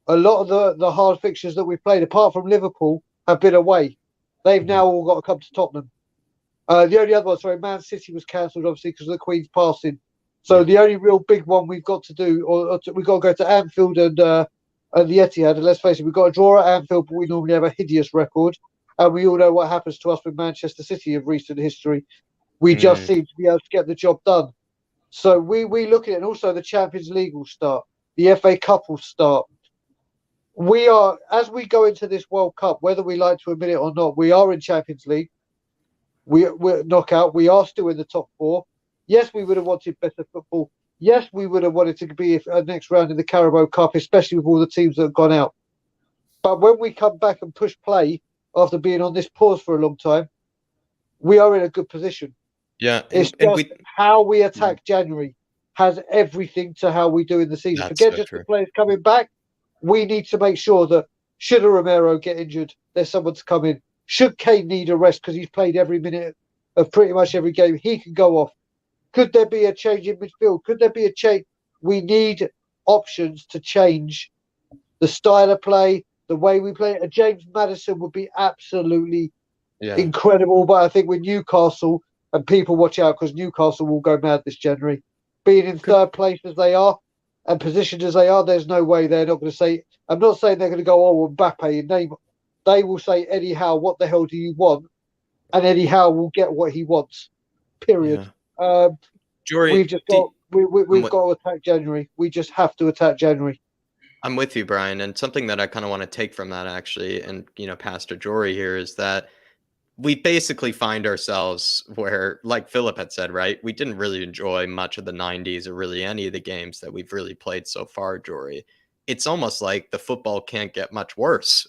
a lot of the hard fixtures that we've played, apart from Liverpool, have been away. They've now all got to come to Tottenham. The only other one, sorry, Man City was cancelled, obviously, because of the Queen's passing. So the only real big one we've got to do, we've got to go to Anfield and the Etihad. And let's face it, we've got to draw at Anfield, but we normally have a hideous record. And we all know what happens to us with Manchester City of recent history. We just seem to be able to get the job done. So we look at it, and also the Champions League will start. The FA Cup will start. We are, as we go into this World Cup, whether we like to admit it or not, we are in Champions League. We're knockout. We are still in the top 4. Yes, we would have wanted better football. Yes, we would have wanted to be a next round in the Carabao Cup, especially with all the teams that have gone out. But when we come back and push play after being on this pause for a long time, we are in a good position. Yeah, it's just how we attack January has everything to how we do in the season. Forget so just the players coming back. We need to make sure that should a Romero get injured, there's someone to come in. Should Kane need a rest because he's played every minute of pretty much every game, he can go off. Could there be a change in midfield? Could there be a change? We need options to change the style of play, the way we play. James Maddison would be absolutely incredible. But I think with Newcastle, and people watch out because Newcastle will go mad this January. Being in third place as they are and positioned as they are, there's no way they're not going to say, I'm not saying they're going to go, oh, Mbappe and name. They will say, Eddie Howe, what the hell do you want? And Eddie Howe will get what he wants. Period. Jory, we've just got we've got to attack January. We just have to attack January. I'm with you, Brian. And something that I kind of want to take from that, actually, and pass to Jory here, is that we basically find ourselves where, like Philip had said, right, we didn't really enjoy much of the 90s or really any of the games that we've really played so far, Jory. It's almost like the football can't get much worse,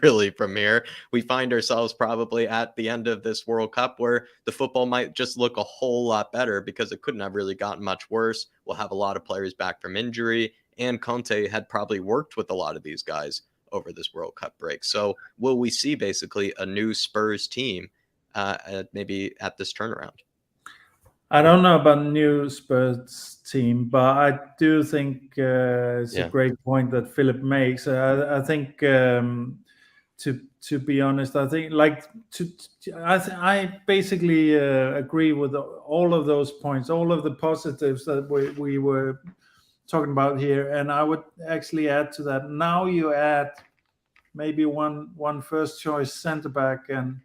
really, from here. We find ourselves probably at the end of this World Cup where the football might just look a whole lot better because it couldn't have really gotten much worse. We'll have a lot of players back from injury, and Conte had probably worked with a lot of these guys over this World Cup break. So will we see basically a new Spurs team maybe at this turnaround? I don't know about new Spurs team, but I do think it's a great point that Philip makes. I think, to be honest, I think I basically agree with all of those points, all of the positives that we were talking about here, and I would actually add to that. Now you add maybe one first choice centre back and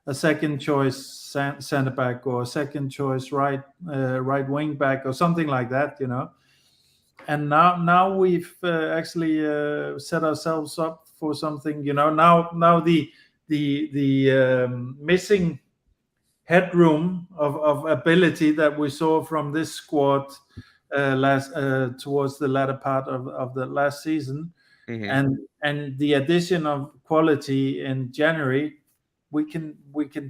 a second choice centre back, or a second choice right wing back, or something like that, And now we've actually set ourselves up for something, Now the missing headroom of ability that we saw from this squad towards the latter part of the last season, and the addition of quality in January, we can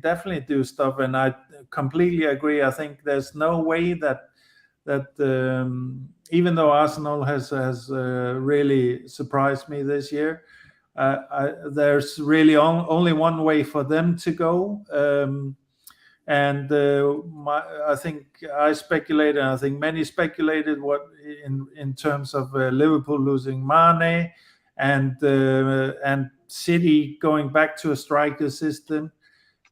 definitely do stuff. And I completely agree. I think there's no way that even though Arsenal has really surprised me this year, there's really only one way for them to go. And I think I speculated, and I think many speculated, what in terms of Liverpool losing Mane and City going back to a striker system,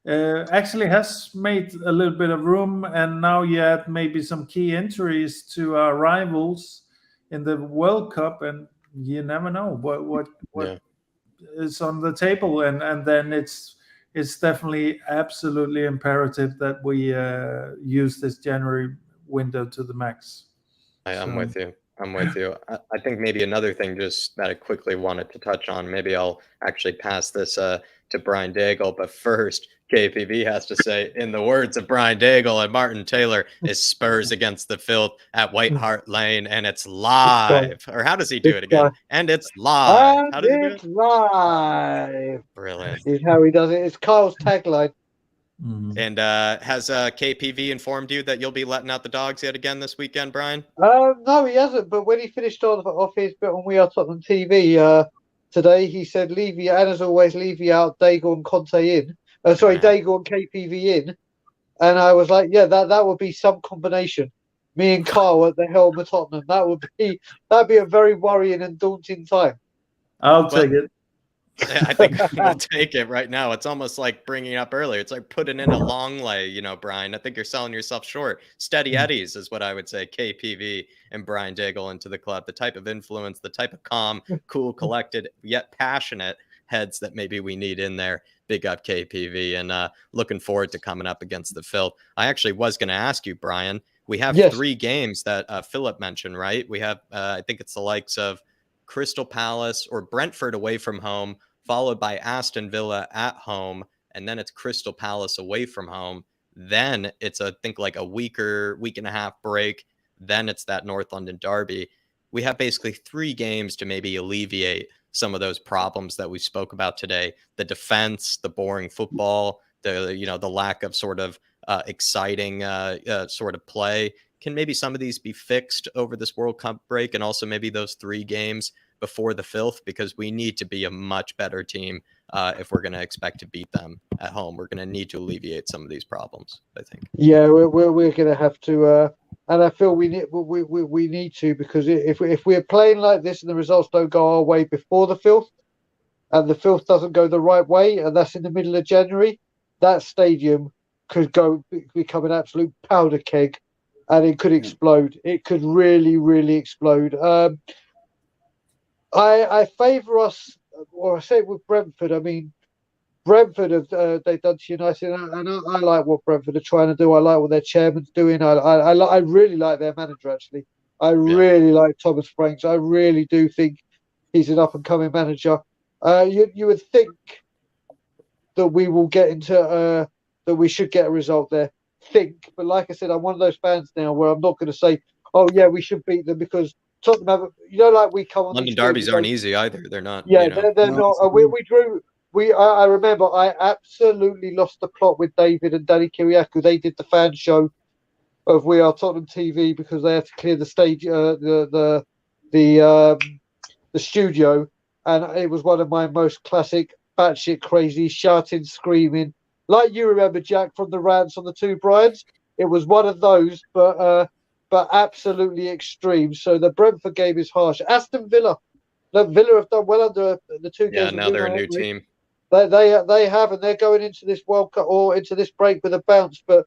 actually has made a little bit of room. And now you add maybe some key injuries to our rivals in the World Cup, and you never know what is on the table. And then it's definitely absolutely imperative that we use this January window to the max. I'm with you. I think maybe another thing just that I quickly wanted to touch on, maybe I'll actually pass this to Brian Daigle, but first, KPV has to say, in the words of Brian Daigle and Martin Taylor, is Spurs against the filth at White Hart Lane, and it's live. Or how does he do it again? And it's live. And How does he do it's it? live. Brilliant. Is how he does it. It's Carl's tagline. And has KPV informed you that you'll be letting out the dogs yet again this weekend, Brian? No, he hasn't. But when he finished off his bit on We Are Tottenham TV today, he said, "Levy, and as always, Levy out, Daigle and Conte in." Daigle and KPV in. And I was like, yeah, that would be some combination. Me and Carl at the helm of Tottenham. That'd be a very worrying and daunting time. I'll take it. I think we'll take it right now. It's almost like bringing it up earlier. It's like putting in a long lay, Brian. I think you're selling yourself short. Steady Eddies is what I would say. KPV and Brian Daigle into the club. The type of influence, the type of calm, cool, collected, yet passionate heads that maybe we need in there. Big up KPV, and looking forward to coming up against the filth. I actually was going to ask you, Brian. We have 3 games that Philip mentioned, right? We have, I think it's the likes of Crystal Palace or Brentford away from home, followed by Aston Villa at home, and then it's Crystal Palace away from home. Then it's I think like a week and a half break. Then it's that North London derby. We have basically 3 games to maybe alleviate some of those problems that we spoke about today: the defense, the boring football, the lack of sort of exciting sort of play. Can maybe some of these be fixed over this World Cup break, and also maybe those 3 games before the filth, because we need to be a much better team if we're going to expect to beat them at home. We're going to need to alleviate some of these problems, I think. Yeah, we're going to have to, and I feel we need to, because if we're playing like this and the results don't go our way before the filth, and the filth doesn't go the right way, and that's in the middle of January, that stadium could become an absolute powder keg, and it could explode. It could really, really explode. I favour us, or I say it with Brentford. I mean, Brentford have they've done to United, and I like what Brentford are trying to do. I like what their chairman's doing. I really like their manager, actually. I really like Thomas Franks. I really do think he's an up and coming manager. You would think that we will get into that we should get a result there. But like I said, I'm one of those fans now where I'm not going to say, "Oh yeah, we should beat them," because Tottenham have, like we come on. London derbies aren't easy either. They're not. Yeah, they're not. We drew. I remember I absolutely lost the plot with David and Danny Kiriakou. They did the fan show of We Are Tottenham TV because they had to clear the stage, the studio, and it was one of my most classic batshit crazy shouting, screaming, like you remember, Jack, from the rants on the 2 Bryans. It was one of those, but absolutely extreme. So the Brentford game is harsh. Aston Villa. Villa have done well under the 2 games. Yeah, now they're a new team. They have, and they're going into this World Cup or into this break with a bounce. But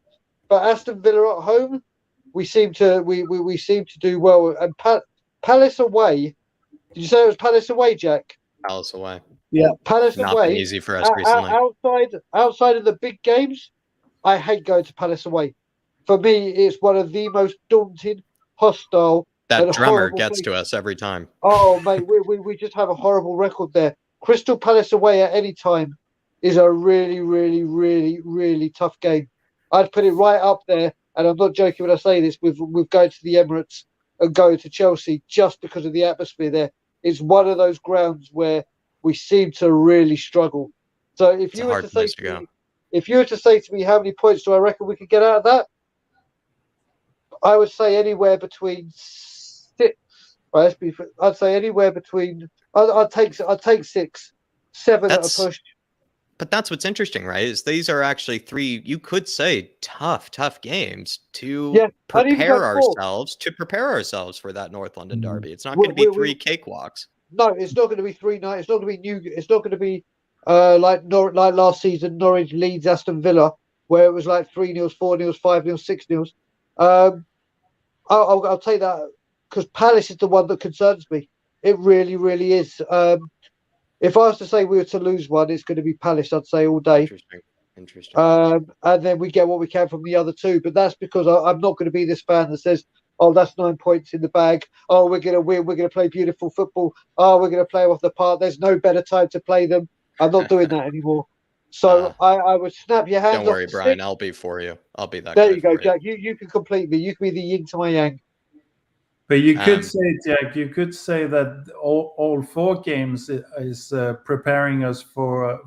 Aston Villa at home, we seem to do well. And Palace away. Did you say it was Palace away, Jack? Palace away. Yeah, Palace Not away. Been easy for us recently. Outside of the big games, I hate going to Palace away. For me, it's one of the most daunting, hostile. That drummer gets to us every time. Oh, mate, we just have a horrible record there. Crystal Palace away at any time is a really, really, really, really tough game. I'd put it right up there, and I'm not joking when I say this, with going to the Emirates and going to Chelsea just because of the atmosphere there. It's one of those grounds where we seem to really struggle. So if you were to say to me how many points do I reckon we could get out of that, I would say anywhere between 6. Right, I'd say anywhere between. I'd take 6, 7 at a push. But that's what's interesting, right? Is these are actually 3, you could say, tough games to prepare ourselves for that North London derby. It's not going to be 3 cakewalks. No, it's not going to be 3 nights. It's not going to be new. It's not going to be like last season, Norwich, Leeds, Aston Villa, where it was like 3-0, 4-0, 5-0, 6-0. I'll take that because Palace is the one that concerns me. It really, really is. If I was to say we were to lose one, it's going to be Palace, I'd say, all day. Interesting. And then we get what we can from the other 2. But that's because I'm not going to be this fan that says, "Oh, that's 9 points in the bag. Oh, we're going to win. We're going to play beautiful football. Oh, we're going to play off the park. There's no better time to play them." I'm not doing that anymore. So I would snap your hands Don't off worry, the Brian. stick. I'll be for you. I'll be that There guy you go, for you. Jack. You can complete me. You can be the yin to my yang. But you could say, Jack, you could say that all 4 games is preparing us for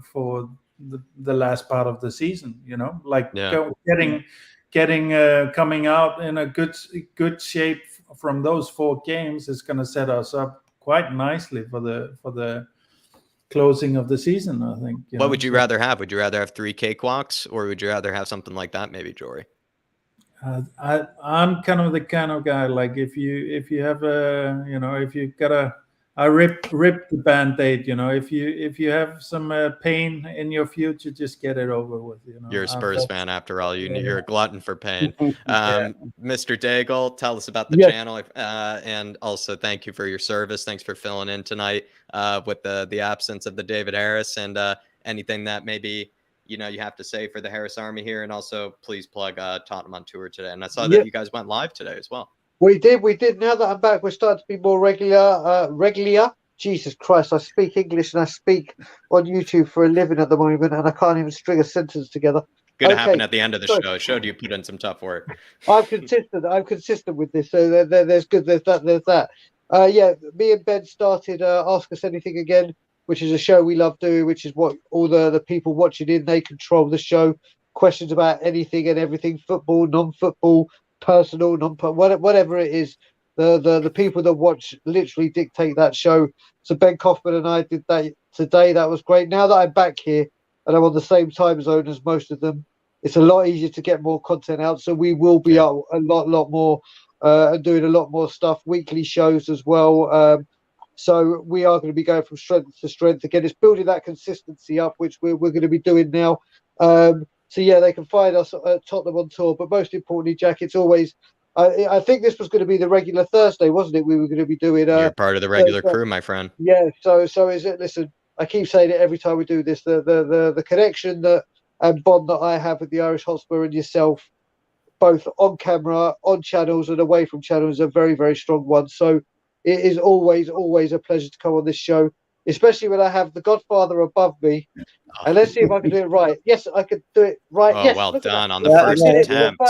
the last part of the season. You know, like getting coming out in a good shape from those 4 games is going to set us up quite nicely for the closing of the season, I think. What would you rather have? Would you rather have 3 cakewalks, or would you rather have something like that, maybe, Jory? I'm kind of guy, like if you have a, if you got I rip the band-aid, if you have some pain in your future, just get it over with. You're a Spurs fan after all. You're a glutton for pain. Mr. Daigle, tell us about the channel, and also thank you for your service. Thanks for filling in tonight with the absence of the David Harris, and anything that maybe you have to say for the Harris Army here, and also please plug Tottenham on Tour today. And I saw that you guys went live today as well. We did. Now that I'm back, we're starting to be more regular. Jesus Christ, I speak English and I speak on YouTube for a living at the moment, and I can't even string a sentence together. Gonna happen at the end of the show. It showed you put in some tough work. I'm consistent with this. So there's good. There's that. Me and Ben started Ask Us Anything Again, which is a show we love doing, which is what all the people watching in, they control the show. Questions about anything and everything, football, non-football, personal, whatever it is. The people that watch literally dictate that show. So Ben Kaufman and I did that today. That was great. Now that I'm back here and I'm on the same time zone as most of them, it's a lot easier to get more content out. So we will be out a lot more and doing a lot more stuff, weekly shows as well. So we are going to be going from strength to strength again. It's building that consistency up, which we're going to be doing now. So they can find us at Tottenham on Tour. But most importantly, Jack, it's always. I think this was going to be the regular Thursday, wasn't it? We were going to be doing. You're part of the regular crew, my friend. Yeah. So is it? Listen, I keep saying it every time we do this. The connection that and bond that I have with the Irish Hotspur and yourself, both on camera, on channels, and away from channels, is a very, very strong one. So it is always a pleasure to come on this show, especially when I have the Godfather above me. And let's see if I can do it right. Yes, I could do it right. Oh, yes, well done on the first attempt.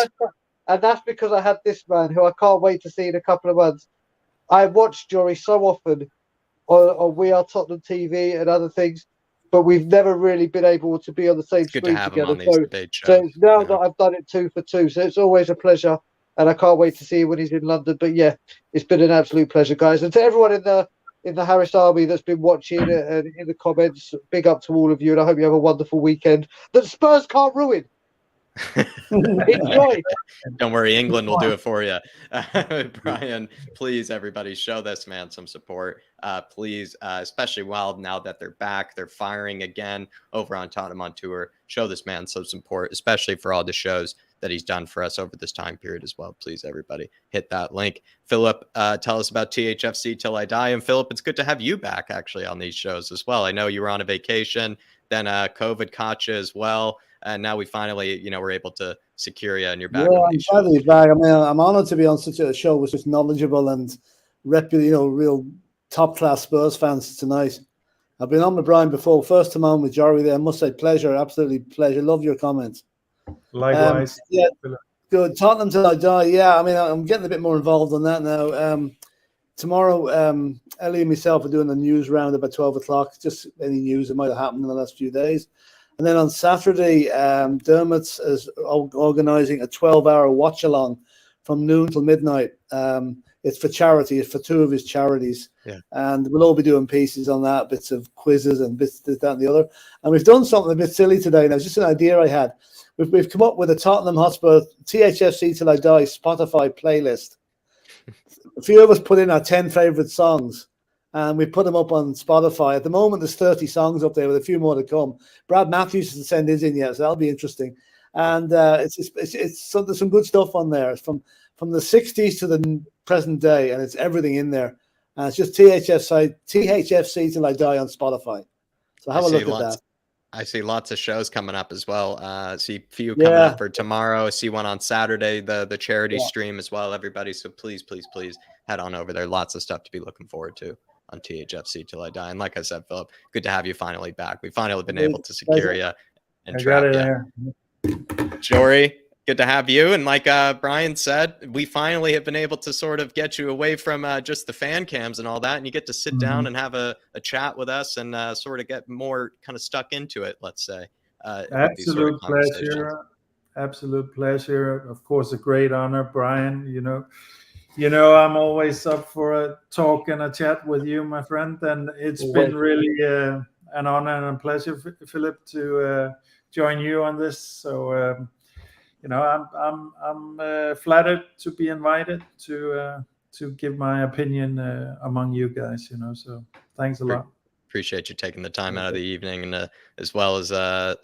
And that's because I had this man who I can't wait to see in a couple of months. I watched Jory so often on We Are Tottenham TV and other things, but we've never really been able to be on the same screen together. So now that I've done it 2 for 2, so it's always a pleasure, and I can't wait to see him when he's in London. But yeah, it's been an absolute pleasure, guys. And to everyone in the Harris Army that's been watching and in the comments, big up to all of you, and I hope you have a wonderful weekend that Spurs can't ruin. Enjoy. Don't worry, England will do it for you. Brian, please, everybody, show this man some support. Please, especially now that they're back, they're firing again over on Tottenham on Tour. Show this man some support, especially for all the shows that he's done for us over this time period as well. Please, everybody, hit that link. Philip, tell us about THFC Till I Die. And Philip, it's good to have you back actually on these shows as well. I know you were on a vacation, then COVID caught you as well. And now we finally, we're able to secure you, and you're back. Yeah, I'm glad he's back. I mean, I'm honored to be on such a show with such knowledgeable and real top-class Spurs fans tonight. I've been on with Brian before. First time on with Jory there. I must say, pleasure, absolutely pleasure. Love your comments. Likewise. Good. Tottenham Till I Die. Yeah, I mean, I'm getting a bit more involved on that now. Tomorrow, Ellie and myself are doing a news round about 12 o'clock. Just any news that might have happened in the last few days. And then on Saturday, Dermot's is organising a 12-hour watch-along from noon till midnight. It's for charity. It's for 2 of his charities. Yeah. And we'll all be doing pieces on that, bits of quizzes and bits this, that, and the other. And we've done something a bit silly today. Now, it's just an idea I had. We've come up with a Tottenham Hotspur THFC Till I Die Spotify playlist. A few of us put in our 10 favourite songs, and we put them up on Spotify. At the moment, there's 30 songs up there with a few more to come. Brad Matthews hasn't sent his in yet, so that'll be interesting. And there's some good stuff on there. It's from the 60s to the present day, and it's everything in there. And it's just THFC Till I Die on Spotify. So have a look at that. I see lots of shows coming up as well. See a few coming up for tomorrow. I see one on Saturday, the charity stream as well, everybody. So please head on over there. Lots of stuff to be looking forward to on THFC Till I Die. And like I said, Philip, good to have you finally back. We've finally been able to secure you. and I got trap it you. there. Jory, good to have you. And like Brian said, we finally have been able to sort of get you away from just the fan cams and all that, and you get to sit down and have a chat with us and sort of get more kind of stuck into it, let's say. With these sort of Pleasure. Absolute pleasure. Of course, a great honor, Brian. You know, I'm always up for a talk and a chat with you, my friend, and it's been really an honor and a pleasure, Philip, to join you on this. So, you know, I'm flattered to be invited to give my opinion among you guys. You know, so thanks a lot. Appreciate you taking the time out of the evening, and as well as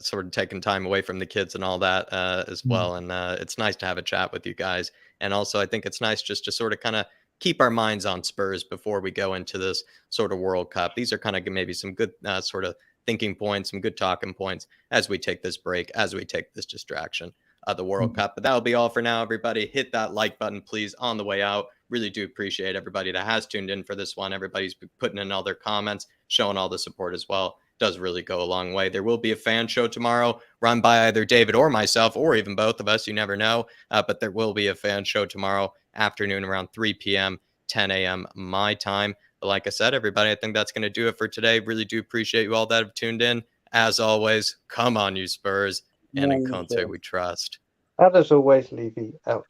sort of taking time away from the kids and all that as well. And it's nice to have a chat with you guys. And also, I think it's nice just to sort of kind of keep our minds on Spurs before we go into this sort of World Cup. These are kind of maybe some good sort of thinking points, some good talking points as we take this break, as we take this distraction of the World Cup. But that'll be all for now, everybody. Hit that like button, please, on the way out. Really do appreciate everybody that has tuned in for this one. Everybody's putting in all their comments, showing all the support as well. Does really go a long way. There will be a fan show tomorrow run by either David or myself, or even both of us. You never know. But there will be a fan show tomorrow afternoon around 3 p.m., 10 a.m. my time. But like I said, everybody, I think that's going to do it for today. Really do appreciate you all that have tuned in. As always, come on, you Spurs. And in Conte we trust. And as always, Levy out.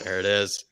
There it is.